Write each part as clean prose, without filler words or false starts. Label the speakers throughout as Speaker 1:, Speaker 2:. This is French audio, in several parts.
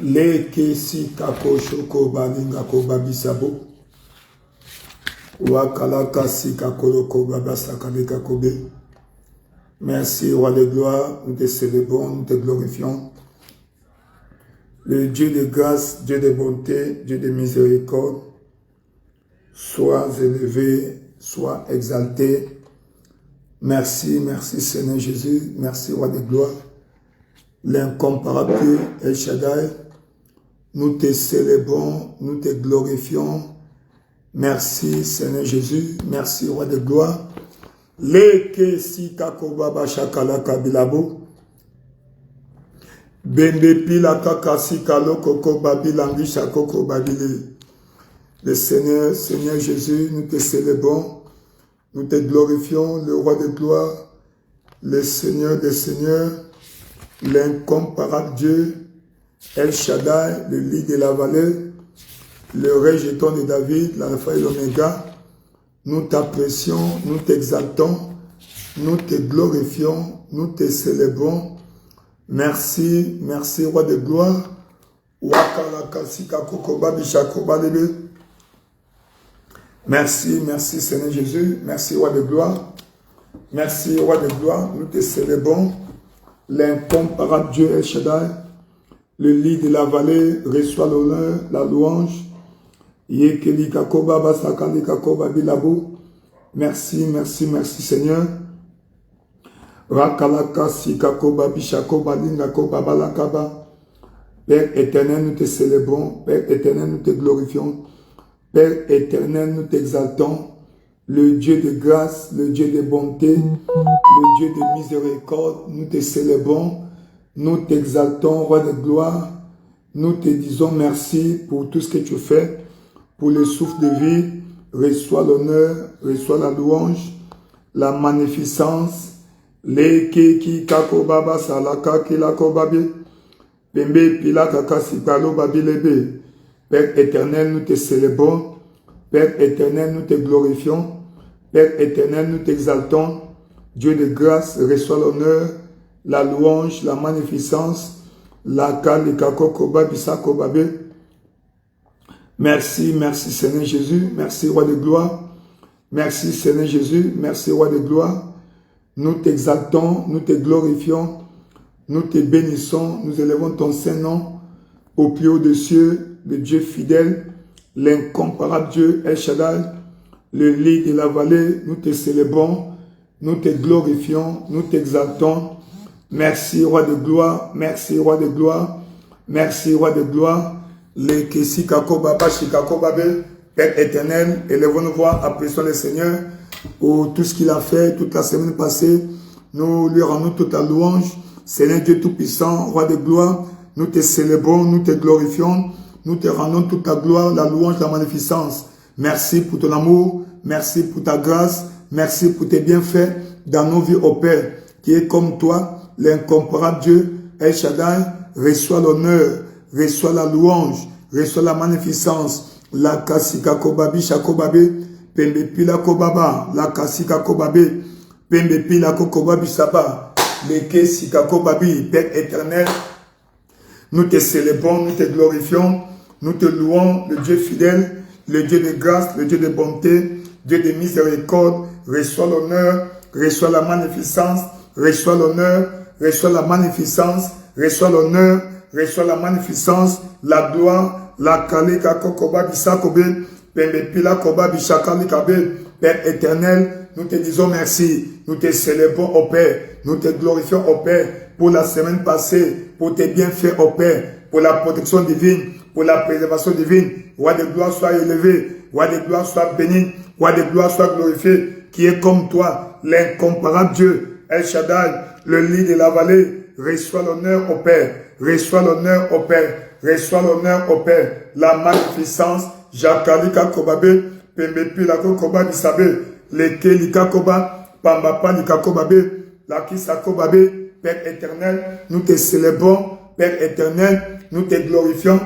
Speaker 1: Leke si kako shoko balinga ko babisabo. Wakalaka si kako loko babasaka de kakobe. Merci, roi de gloire, nous te célébrons, nous te glorifions. Le Dieu de grâce, Dieu de bonté, Dieu de miséricorde, sois élevé, sois exalté. Merci, merci Seigneur Jésus, merci roi de gloire. L'incomparable Dieu, El Shaddai, nous te célébrons, nous te glorifions. Merci Seigneur Jésus, merci roi de gloire. Leke si kakoba bashakala kabilabo. Bende pila kakasi kalo koko babilangi shakoko babile. Le Seigneur, Seigneur Jésus, nous te célébrons, nous te glorifions, le roi de gloire, le Seigneur des seigneurs, l'incomparable Dieu, El Shaddai, le lit de la vallée, le rejeton de David, l'alpha et l'oméga. Nous t'apprécions, nous t'exaltons, nous te glorifions, nous te célébrons. Merci, merci, roi de gloire. Merci, merci, Seigneur Jésus. Merci, roi de gloire. Merci, roi de gloire. Nous te célébrons. L'incomparable Dieu El Shaddai, le lit de la vallée, reçoit l'honneur, la louange. Merci, merci, merci Seigneur. Père éternel, nous te célébrons. Père éternel, nous te glorifions. Père éternel, nous t'exaltons. Le Dieu de grâce, le Dieu de bonté, le Dieu de miséricorde, nous te célébrons. Nous t'exaltons, roi de gloire. Nous te disons merci pour tout ce que tu fais. Pour le souffle de vie, reçois l'honneur, reçois la louange, la magnificence. Les ki kako baba salaka kilako babi. Pembe pila kaka sikalo babi lebe. Père éternel, nous te célébrons. Père éternel, nous te glorifions. Père éternel, nous t'exaltons. Dieu de grâce, reçois l'honneur, la louange, la magnificence. La kali kako kobabi sako babi. Merci, merci Seigneur Jésus, merci roi de gloire. Merci Seigneur Jésus, merci roi de gloire. Nous t'exaltons, nous te glorifions, nous te bénissons, nous élevons ton Saint-Nom au plus haut des cieux, le Dieu fidèle, l'incomparable Dieu El Shaddai, le lit de la vallée, nous te célébrons, nous te glorifions, nous t'exaltons. Merci roi de gloire, merci roi de gloire, merci roi de gloire. Les Kessi Kakobaba, Shikakobabe, Père éternel, élevons-nous voir, apprécions le Seigneur pour tout ce qu'il a fait toute la semaine passée. Nous lui rendons toute la louange. Seigneur Dieu Tout-Puissant, Roi de gloire, nous te célébrons, nous te glorifions, nous te rendons toute la gloire, la louange, la magnificence. Merci pour ton amour, merci pour ta grâce, merci pour tes bienfaits dans nos vies au Père, qui est comme toi, l'incomparable Dieu, El Shaddai, reçois l'honneur, reçois la louange, reçois la magnificence. La kasika kobabi shakobabe, pembe pila kobaba, la kasika kobabe, pembe pila kobabi saba, le kesika kobabi, Père éternel. Nous te célébrons, nous te glorifions, nous te louons, le Dieu fidèle, le Dieu de grâce, le Dieu de bonté, Dieu de miséricorde. Reçois l'honneur, reçois la magnificence, reçois l'honneur, reçois la magnificence, reçois l'honneur, reçois la magnificence, la gloire, la kalika kokoba bisakobe, pembe pila koba bishakali kabe. Père éternel, nous te disons merci, nous te célébrons au Père, nous te glorifions au Père pour la semaine passée, pour tes bienfaits au Père, pour la protection divine, pour la préservation divine. Roi de gloire soit élevé, roi de gloire soit béni, roi de gloire soit glorifié, qui est comme toi, l'incomparable Dieu, El Shaddai, le lit de la vallée. Reçois l'honneur au Père, reçois l'honneur au Père, reçois l'honneur au Père, la magnificence, Jakalika Kobabe, Pembe Pilako Koba Bisabe, Leke Lika Koba, Pambapa Lika Kobabe, Lakisa Kobabe. Père éternel, nous te célébrons, Père éternel, nous te glorifions,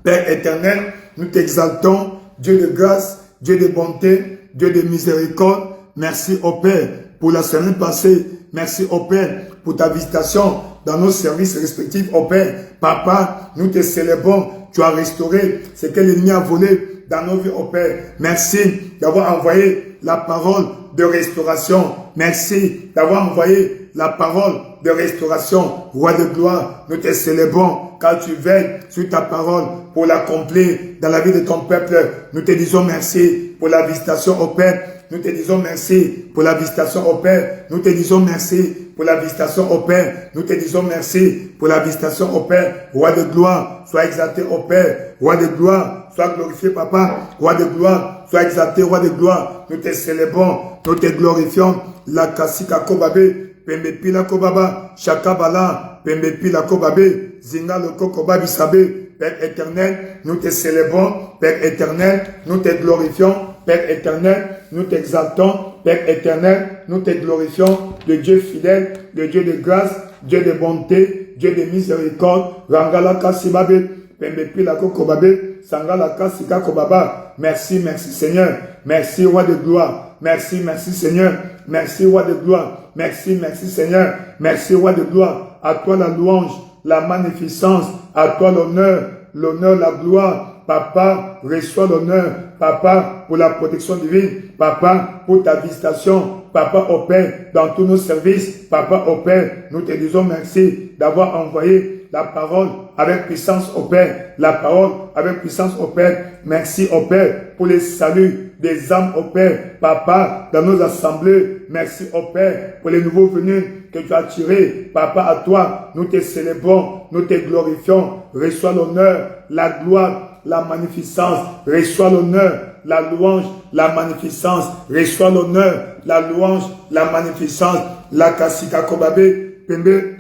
Speaker 1: Père éternel, nous t'exaltons, Dieu de grâce, Dieu de bonté, Dieu de miséricorde. Merci au Père pour la semaine passée, merci au Père pour ta visitation dans nos services respectifs, oh Père. Papa, nous te célébrons. Tu as restauré ce que l'ennemi a volé dans nos vies, oh Père. Merci d'avoir envoyé la parole de restauration. Merci d'avoir envoyé la parole de restauration. Roi de gloire, nous te célébrons car tu veilles sur ta parole pour l'accomplir dans la vie de ton peuple. Nous te disons merci pour la visitation au Père. Nous te disons merci pour la visitation au Père. Nous te disons merci pour la visitation au Père. Nous te disons merci pour la visitation au Père. Roi de gloire, sois exalté au Père. Roi de gloire, sois glorifié, Papa. Roi de gloire, sois exalté, Roi de gloire. Nous te célébrons, nous te glorifions. La kasika kobabe, pembe pila kobaba, shakabala, pembe pila kobabe, zinga loko kobabi sabe. Père éternel, nous te célébrons. Père éternel, nous te glorifions. Père éternel, nous t'exaltons. Père éternel, nous te glorifions. Le Dieu fidèle, le Dieu de grâce, Dieu de bonté, Dieu de miséricorde. Rangala kasibabe, pembe pila kobabe, sangala kasika kobaba. Merci, merci Seigneur. Merci Roi de gloire. Merci, merci Seigneur. Merci Roi de gloire. Merci, merci Seigneur. Merci Roi de gloire. À toi la louange, la magnificence. À toi l'honneur, l'honneur, la gloire. Papa, reçois l'honneur. Papa, pour la protection divine. Papa, pour ta visitation. Papa, au Père, dans tous nos services. Papa, au Père, nous te disons merci d'avoir envoyé la parole avec puissance au Père. La parole avec puissance au Père. Merci au Père pour les saluts des âmes au Père. Papa, dans nos assemblées. Merci au Père pour les nouveaux venus que tu as tirés. Papa, à toi, nous te célébrons, nous te glorifions. Reçois l'honneur, la gloire, la magnificence. Reçois l'honneur, la louange, la magnificence. Reçois l'honneur, la louange, la magnificence. La kasika kobabe, pembe.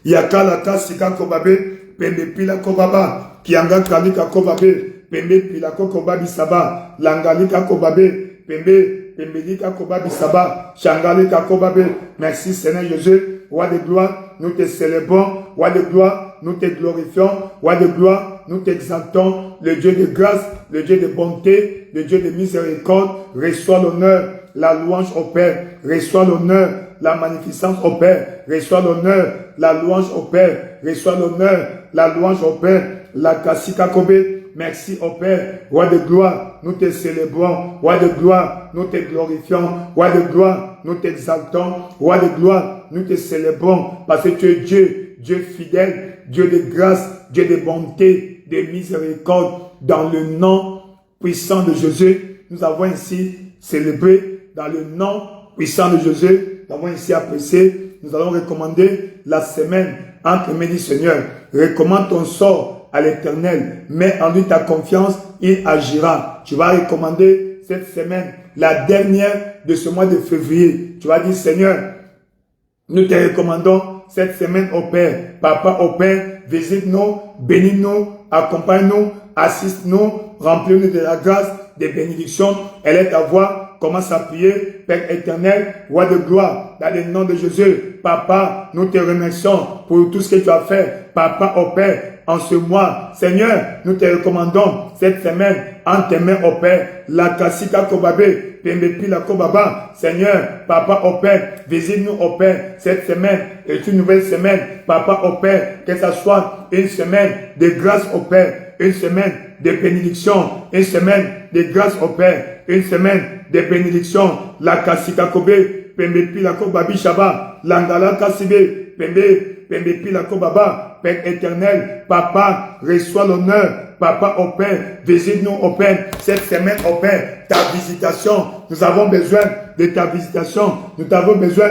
Speaker 1: Yaka la kasika kobabe, pembe pila kobaba. Kianga kalika kobabe, pembe pila kobabi saba. Langalika kobabe, pembe, pembe lika kobabi saba. Changalika kobabe. Merci Seigneur Jésus, Roi de gloire, nous te célébrons. Roi de gloire, nous te glorifions. Roi de gloire, nous t'exaltons. Le Dieu de grâce, le Dieu de bonté, le Dieu de miséricorde. Reçois l'honneur, la louange au Père. Reçois l'honneur, la magnificence au Père. Reçois l'honneur, la louange au Père. Reçois l'honneur, la louange au Père. La kasika kobe. Merci au Père. Roi de gloire, nous te célébrons. Roi de gloire, nous te glorifions. Roi de gloire, nous t'exaltons. Roi de gloire, nous te célébrons. Parce que tu es Dieu, Dieu fidèle, Dieu de grâce, Dieu de bonté, de miséricorde. Dans le nom puissant de Jésus, nous avons ici célébré. Dans le nom puissant de Jésus, nous avons ici apprécié. Nous allons recommander la semaine entre les mains du Seigneur. Recommande ton sort à l'Éternel. Mets en lui ta confiance, il agira. Tu vas recommander cette semaine, la dernière de ce mois de février. Tu vas dire, Seigneur, nous te recommandons cette semaine au Père. Papa au Père, visite-nous, bénis-nous, accompagne-nous, assiste-nous, remplis-nous de la grâce, des bénédictions. Elle est ta voix. Commence à prier, Père éternel, Roi de gloire, dans le nom de Jésus. Papa, nous te remercions pour tout ce que tu as fait. Papa au Père, en ce mois, Seigneur, nous te recommandons cette semaine en tes mains au Père. La kasika kobabe, pembe pila kobaba. Seigneur, Papa au Père, visite-nous au Père. Cette semaine est une nouvelle semaine. Papa au Père, que ce soit une semaine de grâce au Père, une semaine de bénédiction, une semaine de grâce au Père, une semaine de bénédiction. La kasika kobe, pembe pila kobabi shaba, langala kasibe, pembe pila kobaba. Père éternel, Papa, reçois l'honneur. Papa au Père, visite-nous au Père, cette semaine au Père, ta visitation. Nous avons besoin de ta visitation. Nous avons besoin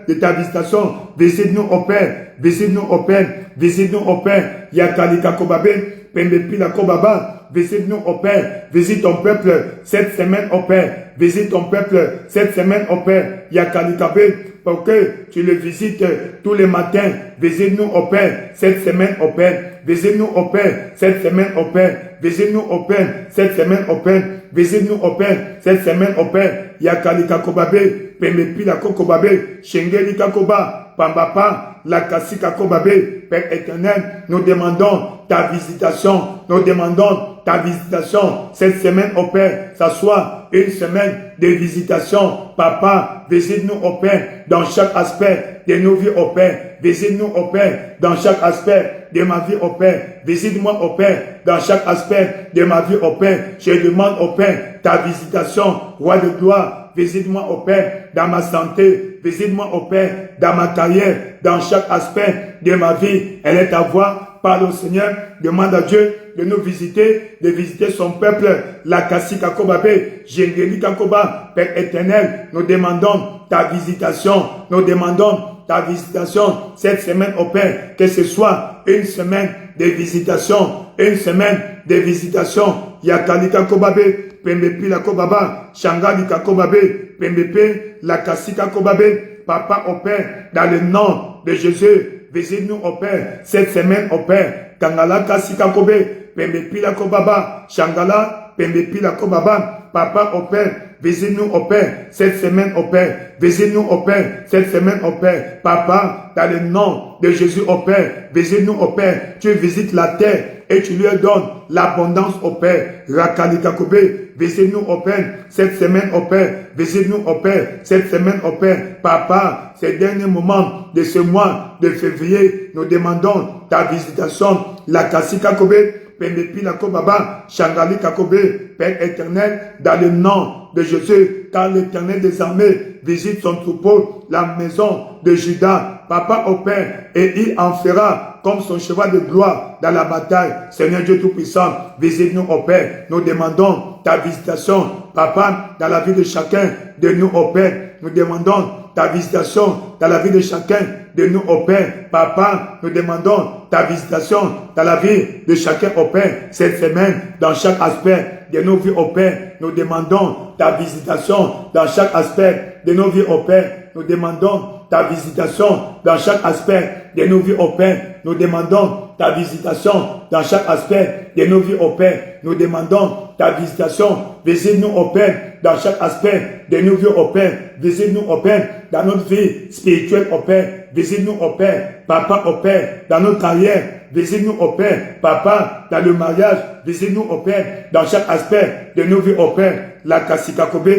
Speaker 1: de ta visitation. Visite-nous au Père, visite-nous au Père, visite-nous au Père. Yakalika kobabe, pembe pila kobaba. Visite-nous au Père, visite ton peuple cette semaine au Père, visite ton peuple cette semaine au Père. Yakalikabe, pour que tu le visites tous les matins. Visite-nous au Père cette semaine au Père. Visite-nous au Père cette semaine au Père. Visite-nous au Père cette semaine au Père. Visite-nous au Père cette semaine au Père. Yakalika kobabe, pembe pila kobabe, shengelika koba, pambapa, la kasika kobabe. Père éternel, nous demandons ta visitation. Nous demandons ta visitation cette semaine, au Père. Ça soit une semaine de visitation. Papa, visite-nous, au Père, dans chaque aspect de nos vies, au Père. Visite-nous, au Père, dans chaque aspect de ma vie, au Père. Visite-moi, au Père, dans chaque aspect de ma vie, au Père. Je demande, au Père, ta visitation, roi de gloire. Visite-moi, au Père, dans ma santé. Visite-moi, au Père, dans ma carrière, dans chaque aspect de ma vie. Elle est à voir. Parle au Seigneur. Demande à Dieu de nous visiter, de visiter son peuple. La Kassi Kakobabé, Jengeli Kakoba, Père éternel, nous demandons ta visitation. Nous demandons ta visitation cette semaine, au Père. Que ce soit une semaine de visitation, une semaine de visitation. Yakali Kakobabé, Pembepi la Kobaba, Shangali Kakobabé, Pembepe, la Kassi Kakobabé. Papa, au Père, dans le nom de Jésus, visite-nous, au Père, cette semaine, au Père. Kangala Kassi Kakobe, Pembepi la Kobaba, Shangala, Pembepi la Kobaba. Papa, au Père, visite-nous, au Père, cette semaine, au Père. Visite-nous, au Père, cette semaine, au Père. Papa, dans le nom de Jésus, au Père, visite-nous, au Père. Tu visites la terre et tu lui donnes l'abondance, au Père. Rakali Kakobe, visite-nous, au Père, cette semaine, au Père. Visite-nous, au Père, cette semaine, au Père. Papa, ces derniers moments de ce mois de février, nous demandons ta visitation. La Kassi Kakobe, Pembepi la Kobaba, Shangali Kakobe, Père éternel, dans le nom de Jésus, car l'Éternel des armées visite son troupeau, la maison de Judas. Papa, au Père, et il en fera comme son cheval de gloire dans la bataille. Seigneur Dieu Tout-Puissant, visite-nous, au Père. Nous demandons ta visitation, Papa, dans la vie de chacun de nous, au Père. Nous demandons ta visitation dans la vie de chacun de nous, au Père. Papa, nous demandons ta visitation dans la vie de chacun, au Père. Cette semaine, dans chaque aspect de nos vies, au Père. Nous demandons ta visitation dans chaque aspect de nos vies, au Père. Nous demandons ta visitation dans chaque aspect de nos vies, au Père. Nous demandons ta visitation dans chaque aspect de nos vies, au Père. Nous demandons ta visitation. Visite-nous, au Père, dans chaque aspect de nos vies, au Père. Visite-nous, au Père, dans notre vie spirituelle, au Père. Visite-nous, au Père, Papa, au Père, dans notre carrière. Visite-nous, au Père, Papa, dans le mariage. Visite-nous, au Père, dans chaque aspect de nos vies, au Père. La Kassi Kakobe,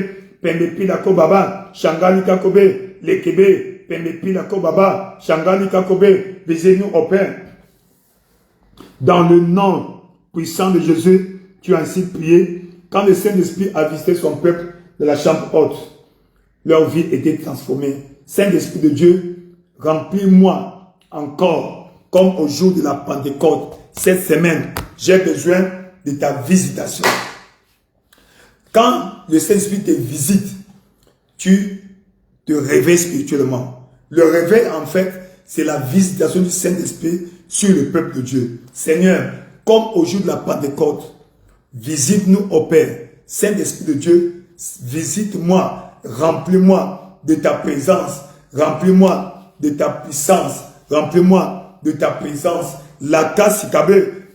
Speaker 1: Pembepi la Kobaba, Shangali Kakobe, Lekebe, Pembepi la Kobaba, Shangali Kakobe. Visite-nous, au Père. Dans le nom puissant de Jésus, tu as ainsi prié. Quand le Saint-Esprit a visité son peuple de la chambre haute, leur vie était transformée. Saint-Esprit de Dieu, remplis-moi encore comme au jour de la Pentecôte. Cette semaine, j'ai besoin de ta visitation. Quand le Saint-Esprit te visite, tu te réveilles spirituellement. Le réveil, en fait, c'est la visitation du Saint-Esprit sur le peuple de Dieu. Seigneur, comme au jour de la Pentecôte, visite-nous, au Père. Saint-Esprit de Dieu, visite-moi, remplis-moi de ta présence, remplis-moi de ta puissance, remplis-moi de ta présence. La Kassi Kabe,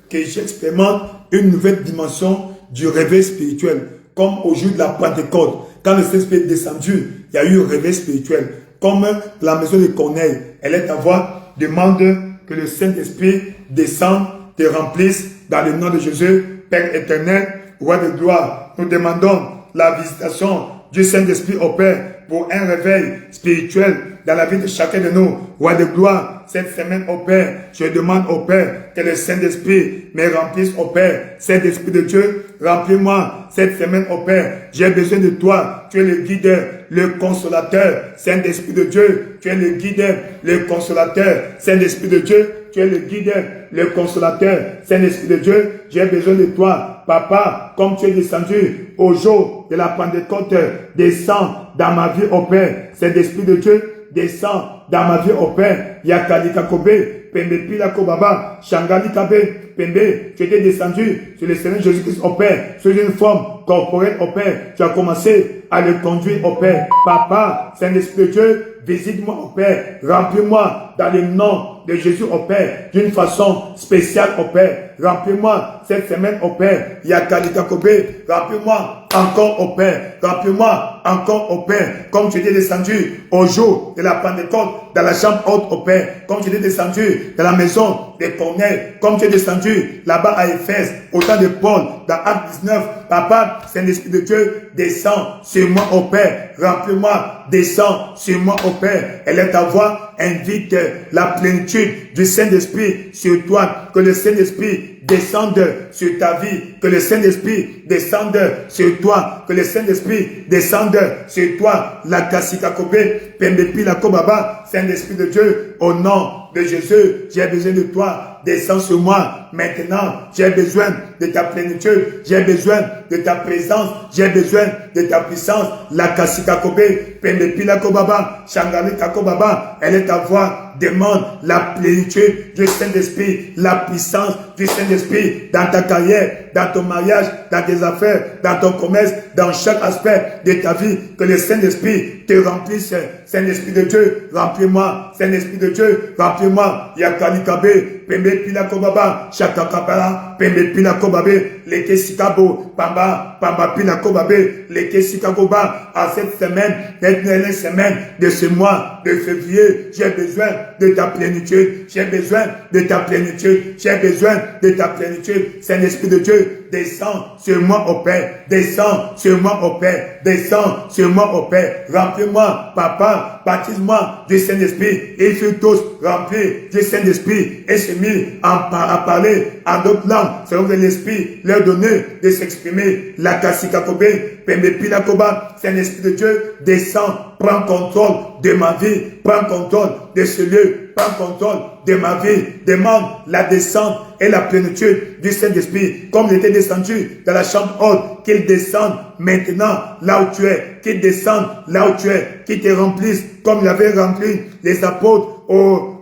Speaker 1: que j'expérimente une nouvelle dimension du réveil spirituel, comme au jour de la Pentecôte. Quand le Saint-Esprit est descendu, il y a eu un réveil spirituel. Comme la maison de Corneille, elle est à voir, demande que le Saint-Esprit descende, te remplisse dans le nom de Jésus, Père éternel, roi de gloire. Nous demandons la visitation du Saint-Esprit, au Père, pour un réveil spirituel dans la vie de chacun de nous, roi de gloire. Cette semaine, au Père, je demande au Père que le Saint-Esprit me remplisse, au Père. Saint-Esprit de Dieu, remplis-moi cette semaine, au Père. J'ai besoin de toi. Tu es le guide, le consolateur. Saint-Esprit de Dieu, tu es le guide, le consolateur. Saint-Esprit de Dieu, tu es le guide, le consolateur. Saint-Esprit de Dieu, j'ai besoin de toi. Papa, comme tu es descendu au jour de la Pentecôte, descends dans ma vie, au Père. Saint-Esprit de Dieu, descends dans ma vie, au Père. Yakali Kakobe, Pembe Pila Kobaba, Shangali Kabe, Pembe, tu étais descendu sur le Seigneur Jésus-Christ, au Père, sous une forme corporelle, au Père. Tu as commencé à le conduire, au Père. Papa, Saint-Esprit de Dieu, visite-moi, au Père. Remplis-moi dans le nom de Jésus, au Père, d'une façon spéciale, au Père. Remplis-moi cette semaine, au Père. Yakalika Kobe, remplis-moi encore, au Père. Remplis-moi encore, au Père. Comme tu es descendu au jour de la Pentecôte dans la chambre haute, au Père. Comme tu es descendu dans la maison des Corneilles. Comme tu es descendu là-bas à Éphèse, au temps de Paul, dans Acte 19. Papa, Saint-Esprit de Dieu, descends sur moi, au Père. Remplis-moi, descends sur moi, au Père. Elle est ta voix, invite la plénitude du Saint-Esprit sur toi. Que le Saint-Esprit descende sur ta vie. Que le Saint-Esprit descende sur toi. Que le Saint-Esprit descende sur toi. La Kasikakobe, Pembepi la Kobaba, Saint-Esprit de Dieu, au nom de Jésus, j'ai besoin de toi. Descends sur moi maintenant. J'ai besoin de ta plénitude. J'ai besoin de ta présence. J'ai besoin de ta puissance. La Kasikakobe, Pembepi la Kobaba, Shangali Kakobaba, elle est ta voix. Demande la plénitude du Saint-Esprit, la puissance du Saint-Esprit dans ta carrière, dans ton mariage, dans tes affaires, dans ton commerce, dans chaque aspect de ta vie. Que le Saint-Esprit te remplisse. Saint-Esprit de Dieu, remplis-moi. Saint-Esprit de Dieu, remplis-moi. Yakalikabe, Pembe Pila Kobaba, Shakakabala, Pembe Pila Kobabe, Leke Sikabo, Pamba Pila Kobabe, Leke Sikakoba. À cette semaine, dernière semaine de ce mois de février, j'ai besoin de ta plénitude. J'ai besoin de ta plénitude. J'ai besoin de ta plénitude. Saint-Esprit de Dieu, descends sur moi, au Père. Descends sur moi, au Père. Descends sur moi, au Père. Remplis-moi, Papa. Baptise-moi du Saint-Esprit. Et fut tous remplis du Saint-Esprit et se mis à parler en d'autres langues, selon que l'Esprit leur donnait de s'exprimer. La Kasikakobe, Pembe Pilakoba, Saint-Esprit de Dieu, descend, prends contrôle de ma vie, prends contrôle de ce lieu, prends contrôle de ma vie. Demande la descente et la plénitude du Saint-Esprit, comme il était descendu dans la chambre haute, qu'il descende maintenant là où tu es, qu'il descende là où tu es, qu'il te remplisse comme il avait rempli les apôtres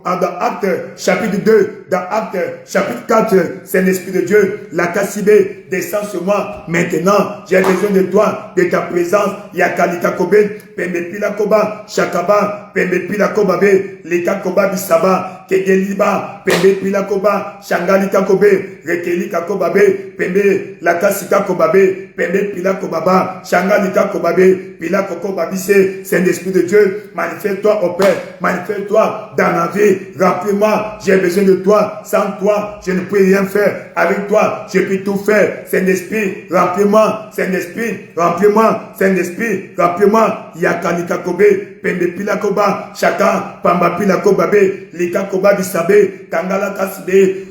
Speaker 1: dans Acte chapitre 2, dans Acte chapitre 4, Saint-Esprit de Dieu, la Kassibé, descend sur moi. Maintenant, j'ai besoin de toi, de ta présence. Yakalika Kobe, Pembe Pila Koba, Shakaba, Pembe Pila Kobabe, Lika Koba Bisaba, Kegeliba, Pembe Pila Koba, Shangalika Kobe, Rekelika Kobabe, Pembe Lakasika Kobabe, Pembe Pila Kobaba, Shangalika Kobabe, Pila Kokobabise. Saint-Esprit de Dieu, manifeste-toi au Père, manifeste-toi dans ma vie. Remplis-moi, j'ai besoin de toi. Sans toi, je ne peux rien faire. Avec toi, je peux tout faire. Saint-Esprit, remplis-moi. Saint-Esprit, remplis-moi. Saint-Esprit, remplis-moi. Yakalika Kobe, Pembe Pila Koba, Shaka, Pamba Pila Kobabe, Lika Koba Bisabe, Kangala Kasibe,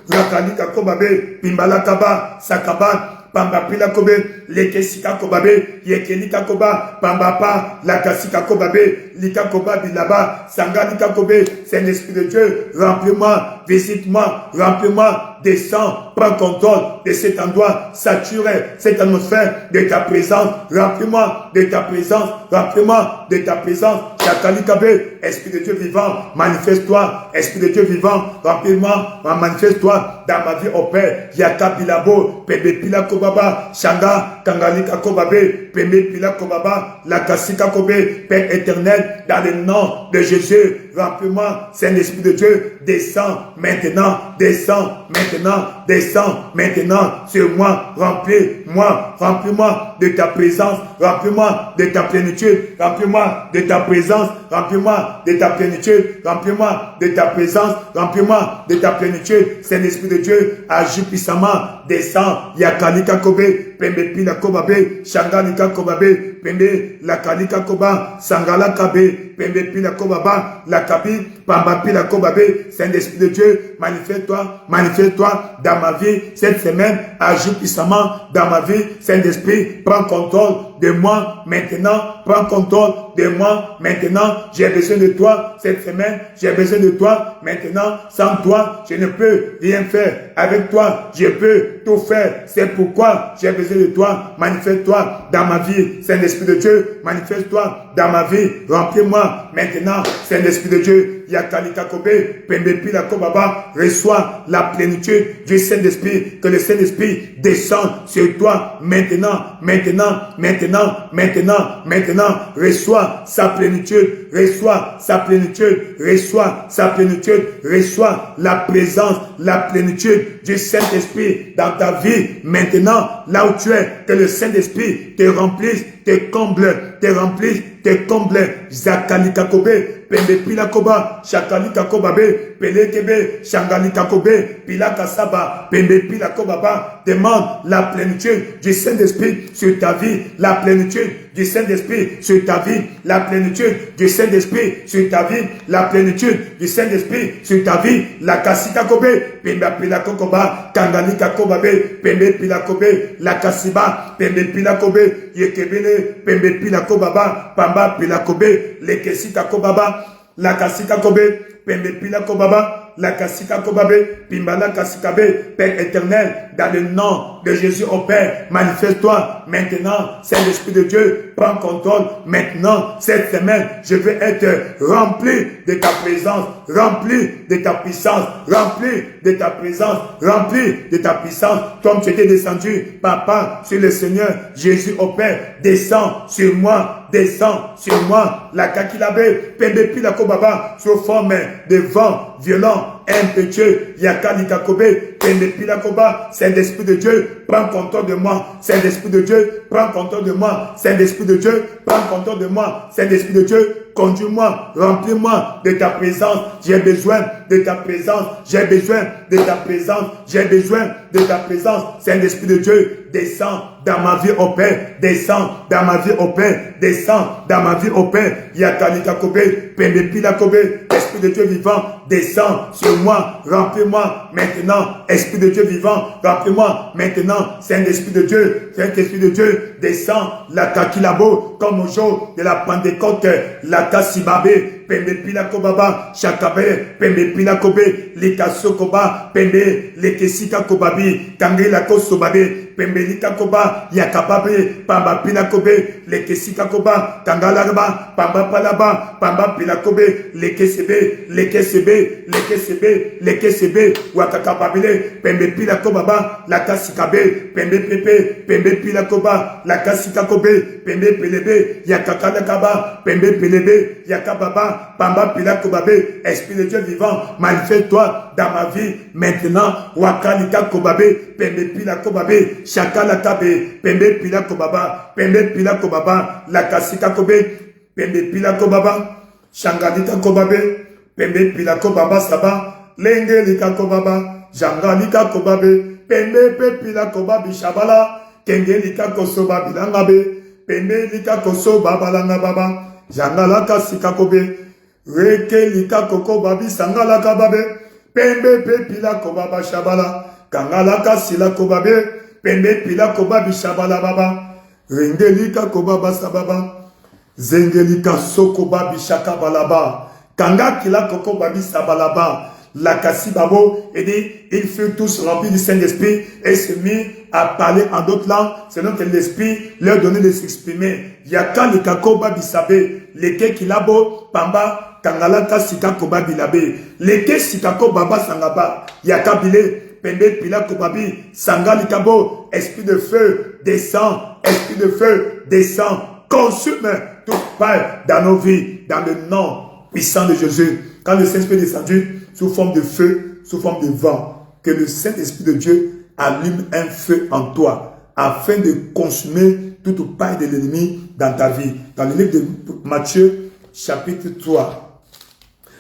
Speaker 1: Yakalika Kobabe, Pimbala Kaba, Sakaba, Pamba Pila Kobe, Leke Sika Kobabe, Yekelika Koba, Pamba Pa, Lakasika Kobabe, Lika Koba Bilaba, Sangalika Kobe. Saint-Esprit de Dieu, remplis-moi, visite-moi, remplis-moi, descends, prends contrôle de cet endroit, sature cette atmosphère de ta présence, remplis-moi de ta présence, remplis-moi de ta présence. Chakalikabe, Esprit de Dieu vivant, manifeste-toi, Esprit de Dieu vivant, remplis-moi, manifeste-toi dans ma vie, au Père. Yakabilabo, Pebe Pila Kobaba, Shanga, Kangalika Kobabe, Pebe Pila Kobaba, Lakasika Kobe, Père éternel, dans le nom de Jésus, remplis-moi, Saint-Esprit de Dieu, descends maintenant, descends maintenant, descends maintenant sur moi, remplis-moi, remplis-moi de ta présence, remplis-moi de ta plénitude, remplis-moi de ta présence, remplis-moi de ta plénitude, remplis-moi de ta présence, remplis-moi de ta plénitude. Saint-Esprit de Dieu, agis puissamment, descends, Yakalika Kobe, Pembe Pila Kobabe, Shangalika Kobabe, Pembe Lakalika Koba, Sangala Kabe, Pembe Pila Kobaba, Lakabi, Pamba Pila Kobabe. Saint-Esprit de Dieu, manifeste-toi, manifeste-toi dans ma vie cette semaine, agis puissamment dans ma vie. Saint-Esprit, prends contrôle de moi maintenant, prends contrôle de moi maintenant. J'ai besoin de toi cette semaine, j'ai besoin de toi maintenant. Sans toi, je ne peux rien faire. Avec toi, je peux tout faire. C'est pourquoi j'ai besoin de toi. Manifeste-toi dans ma vie, Saint-Esprit de Dieu, manifeste-toi dans ma vie. Remplis-moi maintenant, Saint-Esprit de Dieu. Yakalika Kobe, Pembe Pila Kobaba, reçois la plénitude du Saint-Esprit, que le Saint-Esprit descende sur toi maintenant, maintenant, maintenant, maintenant, maintenant, reçois sa plénitude, reçois sa plénitude, reçois sa plénitude, reçois la présence, la plénitude du Saint-Esprit dans ta vie, maintenant, là où tu es, que le Saint-Esprit te remplisse, te comble, te remplisse, te comble. Zakalika Kobe, Pembe Pila Koba, Shakalika Kobabe, Pelekebe, Shangalika Kobe, Pila Kasaba, Pembe Pila Kobaba. Demande la plénitude du Saint-Esprit sur ta vie, la plénitude du Saint-Esprit sur ta vie, la plénitude du Saint-Esprit sur ta vie, la plénitude du Saint-Esprit sur ta vie. La Kasika Kobe, Pembe Pila Koba, Kangalika Kobabe, Pembe Pila Kobe, la Kasiba, Pembe Pila Kobe, Yekebele, Pembe Pila Kobaba, Pamba Pila Kobe, Lekesika Kobaba, la Kasika Kobe, Pembe Pila Kobaba, la Kasika Kobabe, Pimbala Kasikabe, Père éternel, dans le nom de Jésus au Père, manifeste-toi maintenant, Saint-Esprit de Dieu, prends contrôle maintenant, cette semaine, je veux être rempli de ta présence, rempli de ta puissance, rempli de ta présence, rempli de ta puissance, comme tu étais descendu, Papa, sur le Seigneur, Jésus au Père, descends sur moi, descends sur moi, la Kakilabe, Pembe Pila Kobaba, sous forme de vent violent, impétueux, Yakalika Kobe, Pembe Pila Koba, Saint-Esprit de Dieu, prends contrôle de moi, Saint-Esprit de Dieu, prends contrôle de moi, Saint-Esprit de Dieu, prends contrôle de moi, Saint-Esprit de Dieu, conduis-moi, remplis-moi de ta présence, j'ai besoin de ta présence, j'ai besoin de ta présence, j'ai besoin de ta présence, Saint-Esprit de Dieu, descends dans ma vie au Père, descends dans ma vie au Père, descends dans ma vie au Père, Yakalika Kobe, Pembe Pila Kobe, Esprit de Dieu vivant, descends sur moi, remplis-moi maintenant, Esprit de Dieu vivant, remplis-moi maintenant, Saint-Esprit de Dieu, Saint-Esprit de Dieu, descends, la Kakilabo, comme au jour de la Pentecôte, la Kasibabe, Pembe Pila Kobaba, Chakabe, Pembe Pila Kobe, Likaso Koba, Pembe, Lekesika Kobabi, Kangela Kosobabe, Pembe Lika Koba, Yakababe, Pamba Pila Kobe, Lekesika Koba, Kangalaraba, Pamba Palaba, Pamba Pila Kobe, Lekesebe, Lekesebe, Lekesebe, Lekesebe, Wakakababile, Pembe Pila Kobaba, la Kasikabe, Pembe Pepe, Pembe Pila Koba, la Kasika Kobe, Pembe Pelebe, Yakakalakaba, Pembe Pelebe, Yakababa, Pamba Pila Kobabe, Esprit de Dieu vivant, manifeste-toi dans ma vie maintenant, Wakalika Kobabe, Pembe Pila Kobabe, Shakala Kabe, Pembe Pila Kobaba, Pembe Pila Kobaba, la Kasika Kobe, Pembe Pila Kobaba, Shangalika Kobabe, Pembe Pila Kobaba Saba, Lenge Lika Kobaba, Jangalika Kobabe, Pembe Pila Kobabi Shabala, Kenge Lika Kosoba Bilangabe, Pembe Lika Kosoba Balanga Baba, Jangalaka Sika Kobe, Reke Lika Koko Babi Sangalaka Babe, Pembe Pila Kobaba Shabala, Kangalaka Sila Kobabe, Pembe Pila Kobabi Shabala Baba, Rengelika Kobaba Sababa, Zengelika Sokobabi Shakabalaba, Kanga Kila Koko Babi Sabalaba, la Kassibabo, et dit, ils furent tous remplis du Saint-Esprit et se mit à parler en d'autres langues, selon que l'Esprit leur donnait de s'exprimer. Yaka le Kakoba Bisabe, leke Kilabo, Pamba, Kangalaka Sika Koba Bilabe, leke Sikako Baba Sangaba, Yaka Bile, Pembe Pila Kobabi, Sangali Kabo, Esprit de feu, descend, Esprit de feu, descend, consume toute paille dans nos vies, dans le nom puissant de Jésus. Quand le Saint-Esprit est descendu sous forme de feu, sous forme de vent, que le Saint-Esprit de Dieu allume un feu en toi, afin de consumer toute paille de l'ennemi dans ta vie. Dans le livre de Matthieu, chapitre 3,